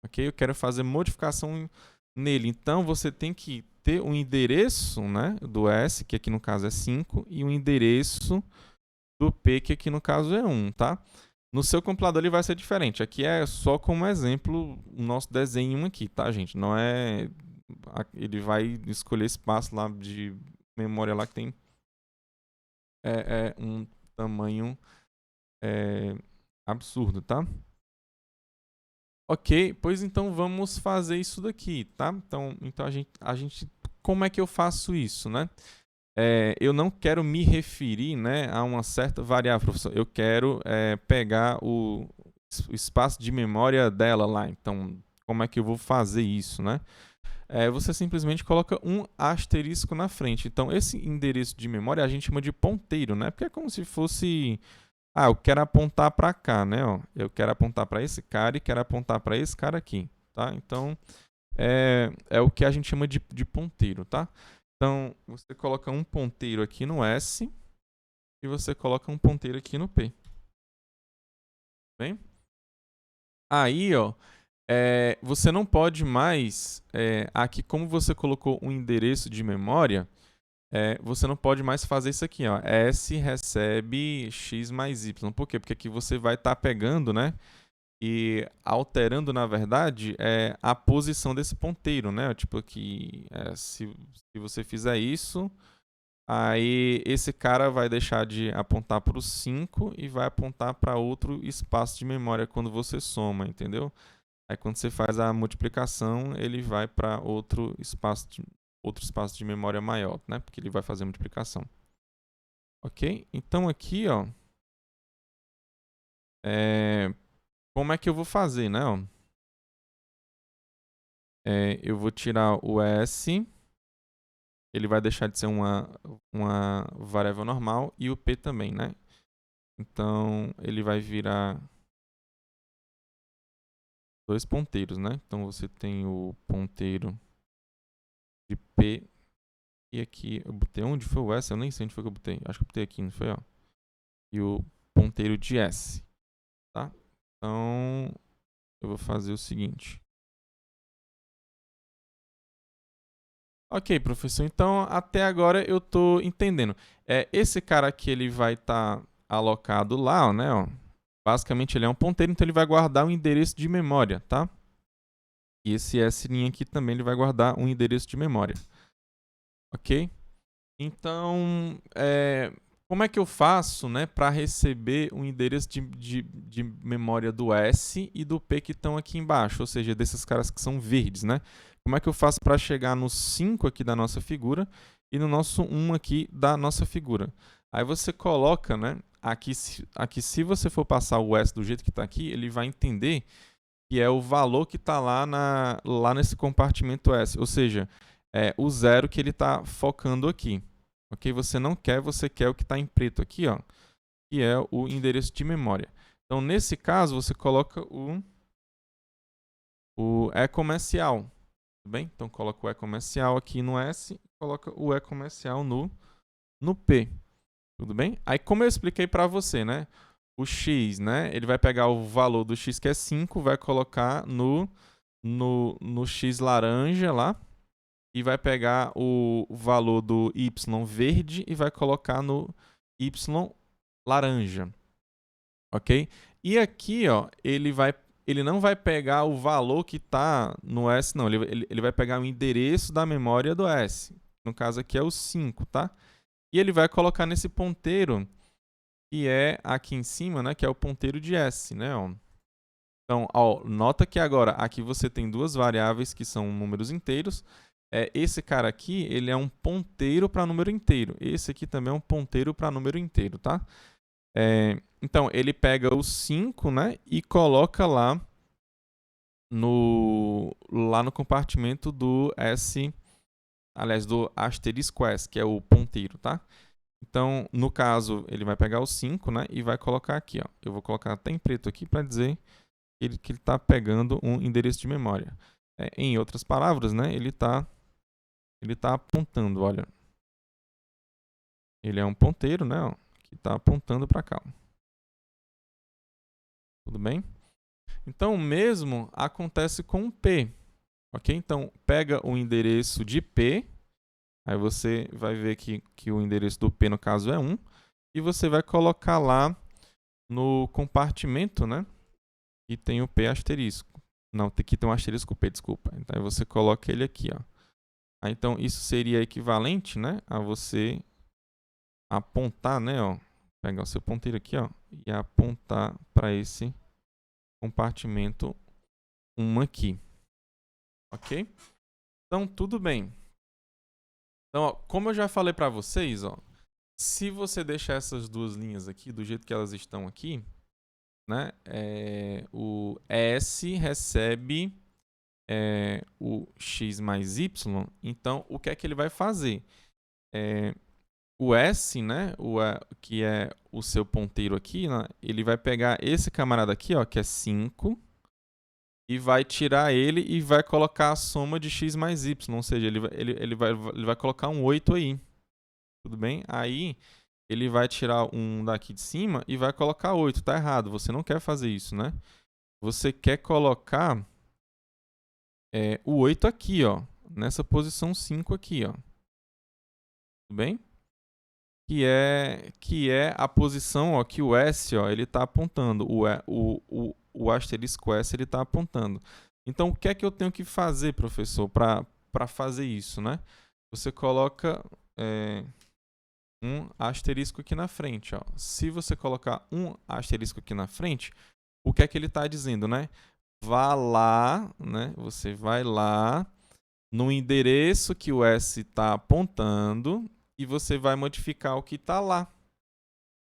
Ok? Eu quero fazer modificação nele. Então, você tem que ter um endereço, né, do S, que aqui no caso é 5, e um endereço do P, que aqui no caso é 1, tá? No seu compilador ele vai ser diferente. Aqui é só como exemplo o nosso desenho aqui, tá, gente? Não é... Ele vai escolher espaço lá de memória lá que tem um tamanho absurdo, tá? Ok, pois então vamos fazer isso daqui, tá? Então a gente como é que eu faço isso, né? Eu não quero me referir, né, a uma certa variável, professor. Eu quero pegar o espaço de memória dela lá. Então, como é que eu vou fazer isso, né? você simplesmente coloca um asterisco na frente. Então, esse endereço de memória a gente chama de ponteiro, né? Porque é como se fosse... Ah, eu quero apontar para cá, né? Ó, eu quero apontar para esse cara e quero apontar para esse cara aqui, tá? Então, é o que a gente chama de ponteiro, tá? Então, você coloca um ponteiro aqui no S e você coloca um ponteiro aqui no P. Bem? Aí, ó, você não pode mais, aqui como você colocou um endereço de memória, você não pode mais fazer isso aqui, ó, S recebe X mais Y. Por quê? Porque aqui você vai estar pegando, né, e alterando, na verdade, a posição desse ponteiro, né? Tipo aqui, se você fizer isso, aí esse cara vai deixar de apontar para o 5 e vai apontar para outro espaço de memória quando você soma, entendeu? Aí quando você faz a multiplicação, ele vai para outro espaço de memória maior, né? Porque ele vai fazer a multiplicação. Ok? Então aqui, ó, como é que eu vou fazer, né? Ó? Eu vou tirar o S, ele vai deixar de ser uma variável normal, e o P também, né? Então, ele vai virar dois ponteiros, né? Então, você tem o ponteiro de P, e aqui eu botei onde foi o S? Eu nem sei onde foi que eu botei. Acho que eu botei aqui, não foi? Ó. E o ponteiro de S, tá? Então, eu vou fazer o seguinte. Ok, professor. Então, até agora eu estou entendendo. Esse cara aqui, ele vai estar alocado lá, né? Ó. Basicamente, ele é um ponteiro, então ele vai guardar um endereço de memória, tá? E esse S' aqui também ele vai guardar um endereço de memória. Ok? Então, como é que eu faço, né, para receber o endereço de memória do S e do P que estão aqui embaixo, ou seja, desses caras que são verdes, né? Como é que eu faço para chegar no 5 aqui da nossa figura e no nosso 1 aqui da nossa figura? Aí você coloca, né, aqui se você for passar o S do jeito que está aqui, ele vai entender que é o valor que está lá nesse compartimento S, ou seja, o zero que ele está focando aqui. Ok? Você quer o que está em preto aqui, ó, que é o endereço de memória. Então, nesse caso, você coloca o e-comercial. Tudo bem? Então, coloca o e-comercial aqui no S e coloca o e-comercial no P. Tudo bem? Aí, como eu expliquei para você, né? O X, né? Ele vai pegar o valor do X, que é 5, vai colocar no X laranja lá, e vai pegar o valor do Y verde e vai colocar no Y laranja. Ok? E aqui, ó, ele não vai pegar o valor que está no S, não. Ele vai pegar o endereço da memória do S. No caso aqui é o 5, tá? E ele vai colocar nesse ponteiro que é aqui em cima, né? Que é o ponteiro de S, né? Ó. Então, ó, nota que agora aqui você tem duas variáveis que são números inteiros. Esse cara aqui, ele é um ponteiro para número inteiro. Esse aqui também é um ponteiro para número inteiro, tá? Então, ele pega o 5, né, e coloca lá no compartimento do S, aliás, do asterisco S, que é o ponteiro, tá? Então, no caso, ele vai pegar o 5, né, e vai colocar aqui, ó. Eu vou colocar até em preto aqui para dizer que ele está pegando um endereço de memória. Em outras palavras, né, ele está apontando, olha. Ele é um ponteiro, né, ó, que está apontando para cá. Ó. Tudo bem? Então, o mesmo acontece com o P. Ok? Então, pega o endereço de P, aí você vai ver que o endereço do P, no caso, é 1, e você vai colocar lá no compartimento, né, que tem o P asterisco. Não, aqui tem um asterisco P, desculpa. Então, aí você coloca ele aqui, ó. Aí, então, isso seria equivalente, né, a você apontar, né, ó, pegar o seu ponteiro aqui, ó, e apontar para esse compartimento 1 aqui. Ok? Então, tudo bem. Então, ó, como eu já falei para vocês, ó, se você deixar essas duas linhas aqui do jeito que elas estão aqui, né, o S recebe o x mais y, então o que é que ele vai fazer? O S, né, que é o seu ponteiro aqui, né, ele vai pegar esse camarada aqui, ó, que é 5, e vai tirar ele e vai colocar a soma de x mais y, ou seja, ele vai colocar um 8 aí, tudo bem? Aí ele vai tirar um daqui de cima e vai colocar 8, tá errado, você não quer fazer isso, né? Você quer colocar o 8 aqui, ó, nessa posição 5 aqui, ó, tudo bem? Que é a posição, ó, que o S, ó, ele está apontando, o asterisco S ele está apontando. Então, o que é que eu tenho que fazer, professor, para fazer isso, né? Você coloca um asterisco aqui na frente, ó. Se você colocar um asterisco aqui na frente, o que é que ele está dizendo, né? Vá lá, né? Você vai lá no endereço que o S está apontando e você vai modificar o que está lá.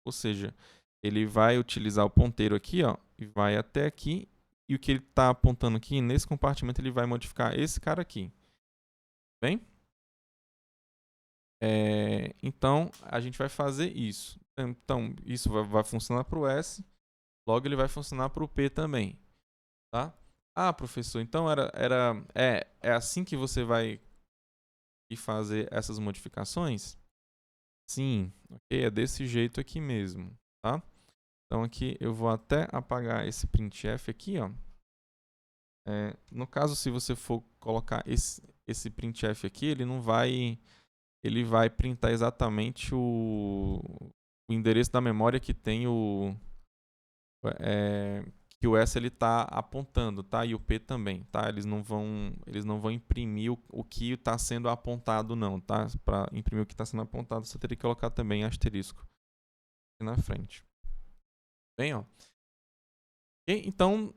Ou seja, ele vai utilizar o ponteiro aqui, ó, e vai até aqui, e o que ele está apontando aqui, nesse compartimento, ele vai modificar esse cara aqui. Bem? Então, a gente vai fazer isso. Então, isso vai funcionar para o S, logo ele vai funcionar para o P também. Tá? Ah, professor, então é assim que você vai fazer essas modificações? Sim, ok? É desse jeito aqui mesmo, tá? Então aqui eu vou até apagar esse printf aqui, ó. No caso, se você for colocar esse printf aqui, ele vai printar exatamente o endereço da memória que tem que o S ele está apontando, tá? E o P também, tá? Eles não vão imprimir o que está sendo apontado, não, tá? Para imprimir o que está sendo apontado, você teria que colocar também asterisco aqui na frente. Bem, ó. Okay? Então,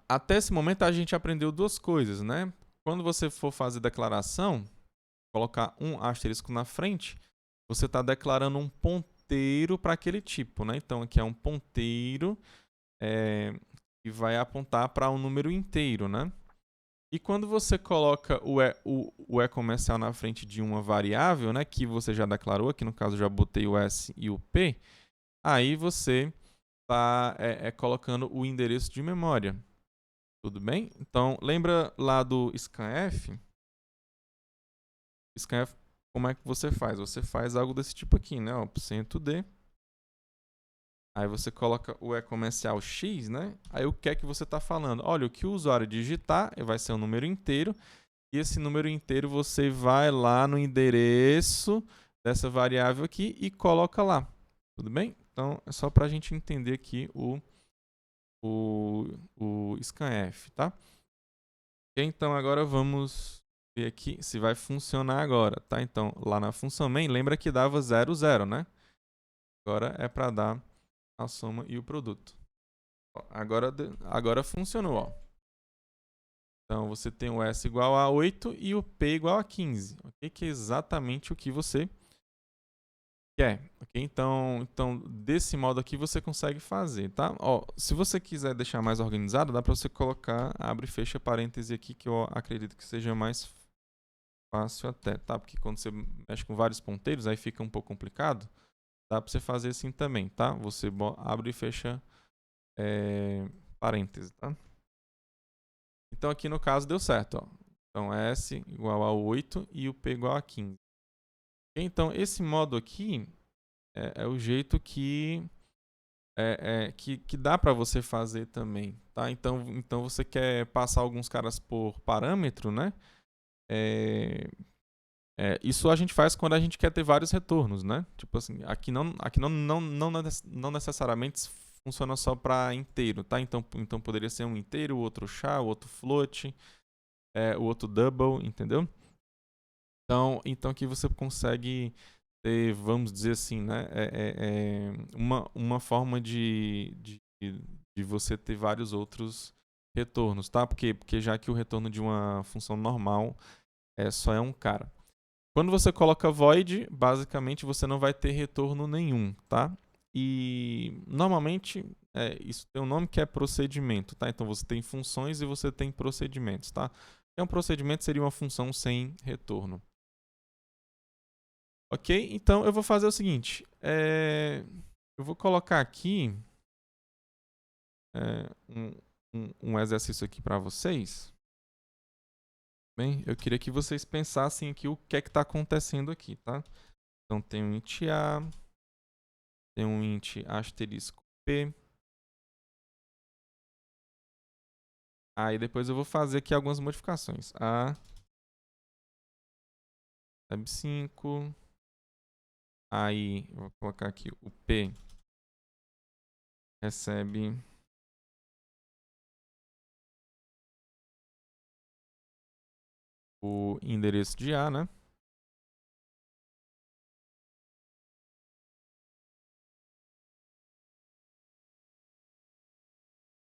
até esse momento a gente aprendeu duas coisas, né? Quando você for fazer declaração, colocar um asterisco na frente, você está declarando um ponteiro para aquele tipo, né? Então, aqui é um ponteiro que vai apontar para um número inteiro, né? E quando você coloca o E comercial na frente de uma variável, né, que você já declarou, aqui no caso eu já botei o S e o P, aí você está colocando o endereço de memória. Tudo bem? Então, lembra lá do scanf? Scanf, como é que você faz? Você faz algo desse tipo aqui, né? Ó, %D. Aí você coloca o E comercial X, né? Aí o que é que você está falando? Olha, o que o usuário digitar vai ser um número inteiro. E esse número inteiro você vai lá no endereço dessa variável aqui e coloca lá. Tudo bem? Então, é só para a gente entender aqui o scanf, tá? Então, agora vamos ver aqui se vai funcionar agora, tá? Então, lá na função main, lembra que dava 0, 0, né? Agora é para dar a soma e o produto. Ó, agora funcionou, ó. Então, você tem o S igual a 8 e o P igual a 15, ok? Que é exatamente o que você quer, ok? Então, desse modo aqui você consegue fazer, tá? Ó, se você quiser deixar mais organizado, dá para você colocar, abre e fecha parêntese aqui, que eu acredito que seja mais fácil até, tá? Porque quando você mexe com vários ponteiros, aí fica um pouco complicado. Dá para você fazer assim também, tá? Você abre e fecha parêntese, tá? Então, aqui no caso deu certo, ó. Então, S igual a 8 e o P igual a 15. Então, esse modo aqui é o jeito que dá para você fazer também, tá? Então, você quer passar alguns caras por parâmetro, né? Isso a gente faz quando a gente quer ter vários retornos, né? Tipo assim, aqui não necessariamente funciona só para inteiro, tá? Então poderia ser um inteiro, o outro char, o outro float, o outro double, entendeu? Então aqui você consegue ter, vamos dizer assim, né? Uma forma de você ter vários outros retornos, tá? Porque já que o retorno de uma função normal só é um cara. Quando você coloca void, basicamente você não vai ter retorno nenhum, tá? E normalmente isso tem um nome que é procedimento, tá? Então você tem funções e você tem procedimentos, tá? Um procedimento seria uma função sem retorno. Ok? Então eu vou fazer o seguinte. Eu vou colocar aqui um exercício aqui para vocês. Bem, eu queria que vocês pensassem aqui o que é que está acontecendo aqui, tá? Então tem um int a, tem um int asterisco p. Aí depois eu vou fazer aqui algumas modificações. A recebe 5. Aí eu vou colocar aqui o p recebe o endereço de A, né?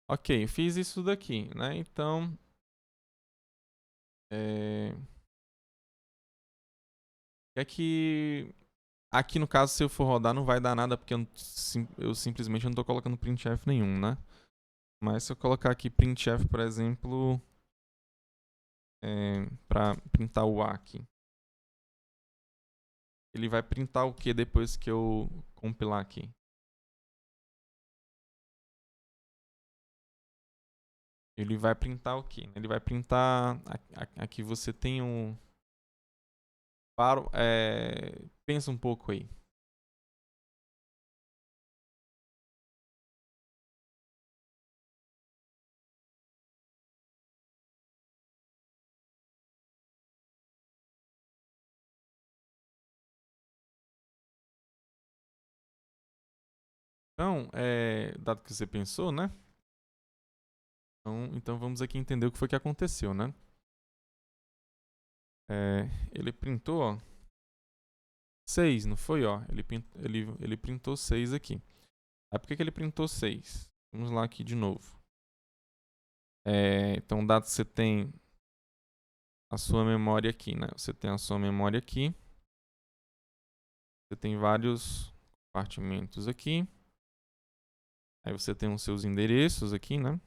Ok, fiz isso daqui, né? Então, é que aqui no caso, se eu for rodar, não vai dar nada, porque eu simplesmente não estou colocando printf nenhum, né? Mas se eu colocar aqui printf, por exemplo, para printar o A aqui, ele vai printar o que depois que eu compilar aqui? Ele vai printar o que? Ele vai printar. Aqui você tem um. Pensa um pouco aí. Então, dado que você pensou, né? Então vamos aqui entender o que foi que aconteceu, né? Ele printou, ó, 6, não foi? Ó? Ele printou 6 aqui. Aí por que ele printou 6? Vamos lá aqui de novo. Então, dado que você tem a sua memória aqui, né? Você tem a sua memória aqui. Você tem vários compartimentos aqui. Aí você tem os seus endereços aqui, né?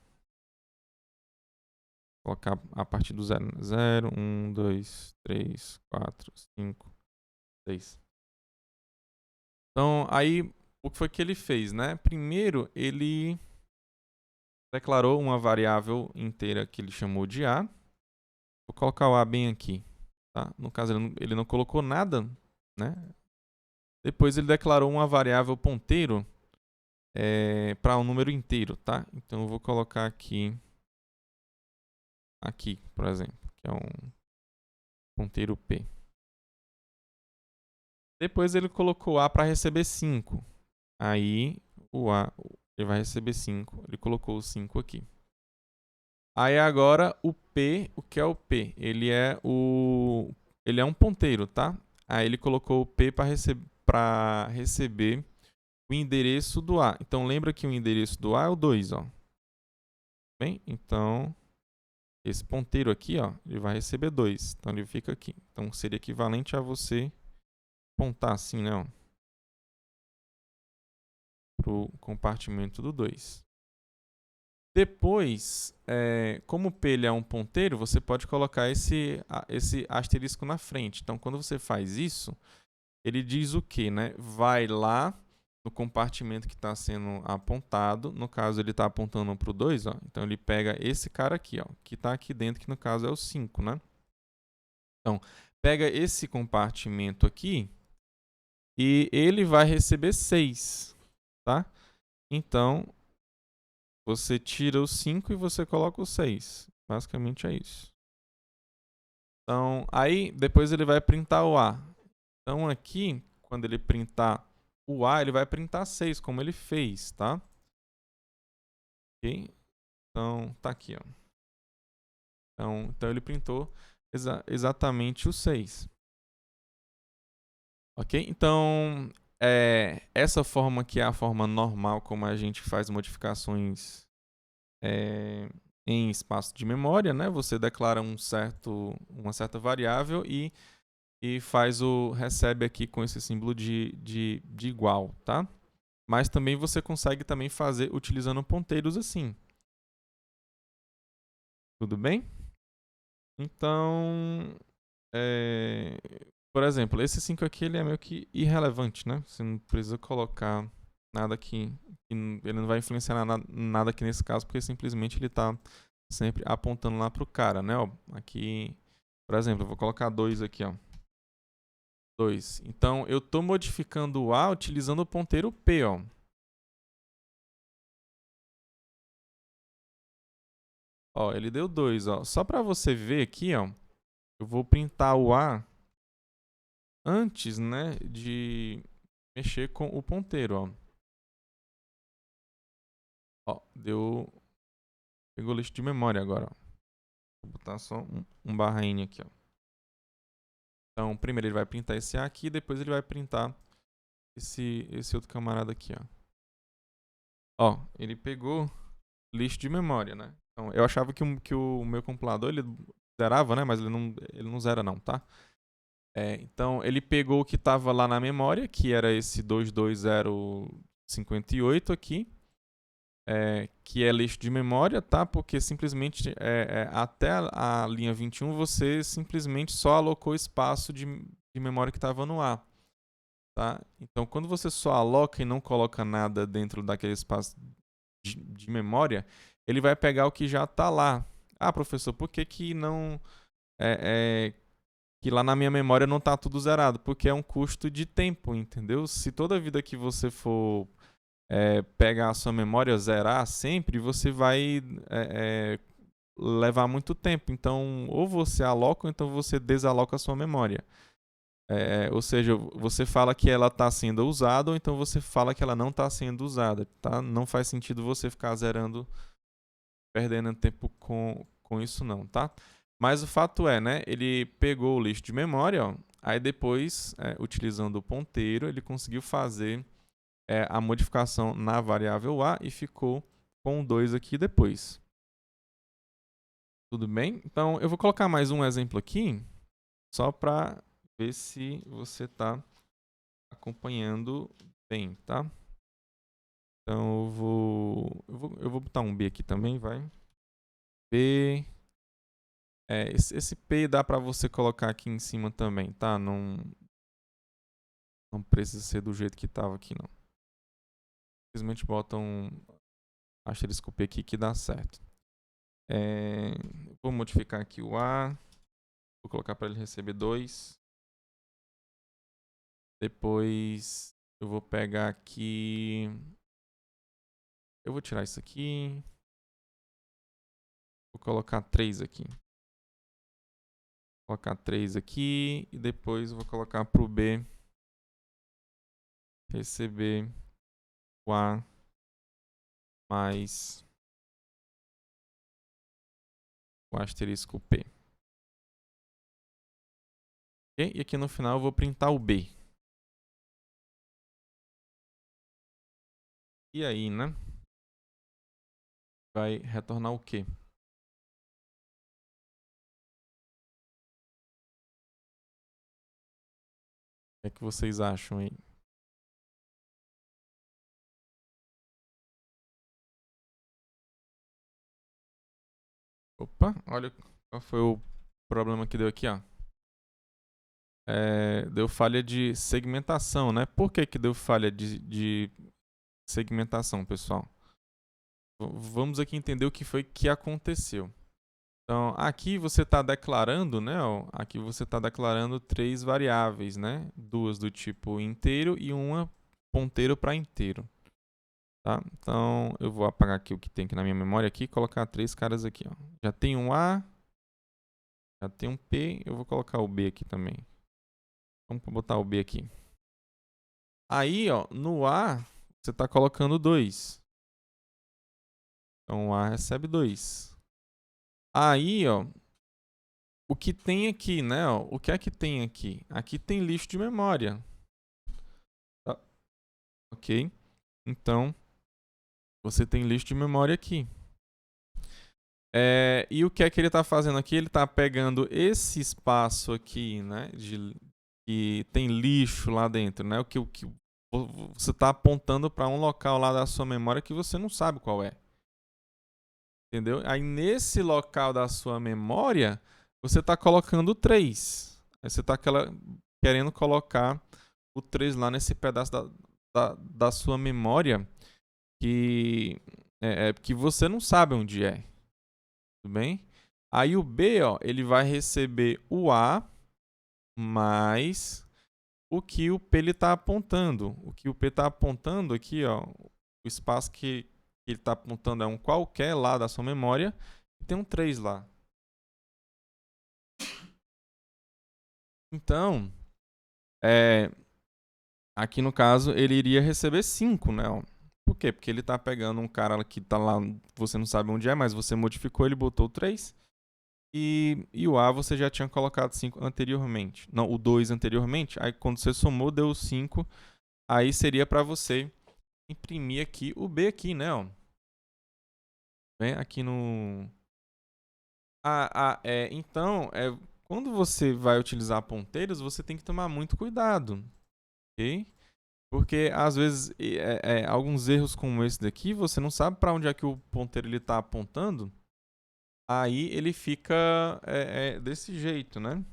Vou colocar a partir do 0. 0, 1, 2, 3, 4, 5, 6. Então, aí, o que foi que ele fez, né? Primeiro, ele declarou uma variável inteira que ele chamou de A. Vou colocar o A bem aqui, tá? No caso, ele não colocou nada, né? Depois ele declarou uma variável ponteiro para um número inteiro, tá? Então eu vou colocar aqui, por exemplo, que é um ponteiro P. Depois ele colocou A para receber 5. Aí o A ele vai receber 5. Ele colocou o 5 aqui. Aí agora o P, o que é o P? Ele é um ponteiro, tá? Aí ele colocou o P para receber o endereço do A. Então lembra que o endereço do A é o 2, ó. Bem, então esse ponteiro aqui, ó, ele vai receber 2. Então ele fica aqui. Então seria equivalente a você apontar assim, né, ó, pro compartimento do 2. Depois, como o P ele é um ponteiro, você pode colocar esse asterisco na frente. Então, quando você faz isso, ele diz o quê, né? Vai lá no compartimento que está sendo apontado. No caso, ele está apontando para o 2, ó. Então, ele pega esse cara aqui, ó, que está aqui dentro, que no caso é o 5, né? Então, pega esse compartimento aqui e ele vai receber 6, tá? Então, você tira o 5 e você coloca o 6. Basicamente é isso. Então, aí depois ele vai printar o A. Então aqui, quando ele printar o A, ele vai printar 6, como ele fez, tá? Ok? Então, tá aqui, ó. Então ele printou exatamente o 6. Ok? Então, essa forma aqui é a forma normal como a gente faz modificações em espaço de memória, né? Você declara uma certa variável e recebe aqui com esse símbolo de igual, tá? mas também você consegue também fazer utilizando ponteiros assim. Tudo bem? Então, por exemplo, esse 5 aqui ele é meio que irrelevante, né? Você não precisa colocar nada aqui. Ele não vai influenciar nada aqui nesse caso, porque simplesmente ele está sempre apontando lá para o cara, né? Ó, aqui, por exemplo, eu vou colocar 2 aqui, ó. 2. Então, eu estou modificando o A utilizando o ponteiro P, ó. Ó, ele deu 2, ó. Só para você ver aqui, ó, eu vou printar o A antes, né, de mexer com o ponteiro, ó. Ó, deu... Pegou lixo de memória agora, ó. Vou botar só um barra N aqui, ó. Então, primeiro ele vai printar esse A aqui, depois ele vai printar esse outro camarada aqui, ó. Ó, ele pegou lixo de memória, né? Então, eu achava que o meu compilador, ele zerava, né? Mas ele não zera não, tá? Então, ele pegou o que estava lá na memória, que era esse 22058 aqui, que é lixo de memória, tá? Porque simplesmente até a linha 21 você simplesmente só alocou espaço de memória que estava no A. Tá? Então, quando você só aloca e não coloca nada dentro daquele espaço de memória, ele vai pegar o que já está lá. Ah, professor, por que não... que lá na minha memória não está tudo zerado? Porque é um custo de tempo, entendeu? Se toda vida que você for pegar a sua memória, zerar sempre, você vai levar muito tempo. Então, ou você aloca ou então você desaloca a sua memória. Ou seja, você fala que ela está sendo usada ou então você fala que ela não está sendo usada. Tá? Não faz sentido você ficar zerando, perdendo tempo com isso não, tá? Mas o fato é, né? Ele pegou o lixo de memória, ó, aí depois, utilizando o ponteiro, ele conseguiu fazer a modificação na variável A e ficou com 2 aqui depois. Tudo bem? Então, eu vou colocar mais um exemplo aqui, só para ver se você está acompanhando bem, tá? Então, eu vou botar um B aqui também, vai. B. Esse P dá para você colocar aqui em cima também, tá? Não precisa ser do jeito que estava aqui, não. Simplesmente bota um asterisco P aqui que dá certo. Vou modificar aqui o A. Vou colocar para ele receber 2. Depois eu vou pegar aqui... Eu vou tirar isso aqui. Vou colocar 3 aqui. Vou colocar 3 aqui. E depois eu vou colocar para o B receber o A mais o asterisco P. Okay? E aqui no final eu vou printar o B. E aí, né? Vai retornar o quê? O que é que vocês acham aí? Opa, olha qual foi o problema que deu aqui, ó. Deu falha de segmentação, né? Por que deu falha de segmentação, pessoal? Vamos aqui entender o que foi que aconteceu. Então, aqui você está declarando, né? Ó, aqui você está declarando 3 variáveis, né? 2 do tipo inteiro e uma ponteiro para inteiro. Tá? Então, eu vou apagar aqui o que tem aqui na minha memória aqui e colocar 3 caras aqui, ó. Já tem um A, já tem um P, eu vou colocar o B aqui também. Vamos botar o B aqui. Aí, ó, no A, você está colocando 2. Então, o A recebe 2. Aí, ó, o que tem aqui, né? Ó, o que é que tem aqui? Aqui tem lixo de memória. Tá? Ok? Então, você tem lixo de memória aqui. E o que é que ele está fazendo aqui? Ele está pegando esse espaço aqui, né? Que tem lixo lá dentro, né? O que você está apontando para um local lá da sua memória que você não sabe qual é. Entendeu? Aí nesse local da sua memória, você está colocando 3. Aí você está querendo colocar o 3 lá nesse pedaço da sua memória que você não sabe onde é. Tudo bem? Aí o B, ó, ele vai receber o A mais o que o P está apontando. O que o P está apontando aqui, ó, o espaço que ele está apontando é um qualquer lá da sua memória e tem um 3 lá. Então, aqui no caso, ele iria receber 5, né? Ó. Por quê? Porque ele está pegando um cara que está lá, você não sabe onde é, mas você modificou, ele botou 3. E o A você já tinha colocado 5 anteriormente. Não, o 2 anteriormente. Aí quando você somou, deu 5. Aí seria para você imprimir aqui o B aqui, né? Ó. Vem aqui no... Então, quando você vai utilizar ponteiros, você tem que tomar muito cuidado, ok? Porque às vezes alguns erros como esse daqui, você não sabe para onde é que o ponteiro está apontando. Aí ele fica desse jeito, né?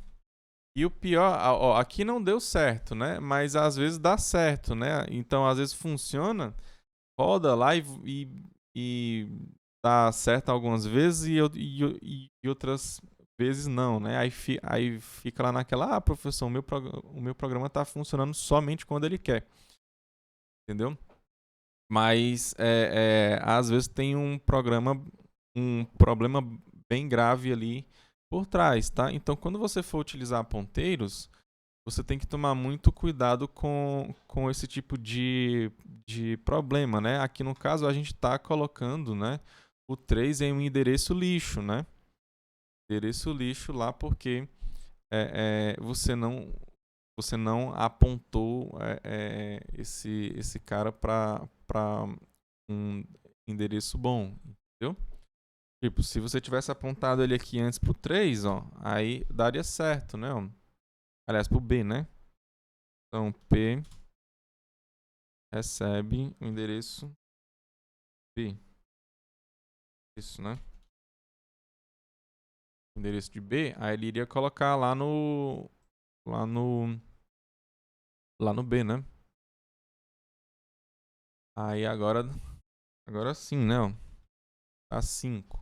E o pior, ó, aqui não deu certo, né? Mas às vezes dá certo, né? Então às vezes funciona, roda lá e dá certo algumas vezes e outras vezes não, né? Aí fica lá naquela, professor, o meu programa está funcionando somente quando ele quer, entendeu? Mas às vezes tem um problema bem grave ali por trás, tá? Então, quando você for utilizar ponteiros, você tem que tomar muito cuidado com esse tipo de problema, né? Aqui no caso, a gente está colocando, né, o 3 em um endereço lixo, né? Endereço lixo lá porque você não apontou esse cara para um endereço bom, entendeu? Tipo, se você tivesse apontado ele aqui antes pro 3, ó, aí daria certo, né? Ó. Aliás, pro B, né? Então, P recebe o endereço B. Isso, né? O endereço de B, aí ele iria colocar lá no B, né? Aí agora sim, né? Ó. Tá 5.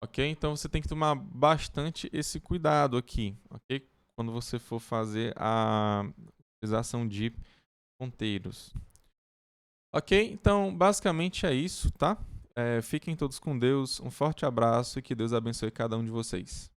Ok? Então você tem que tomar bastante esse cuidado aqui, ok? Quando você for fazer a utilização de ponteiros. Ok? Então, basicamente é isso, tá? Fiquem todos com Deus, um forte abraço e que Deus abençoe cada um de vocês.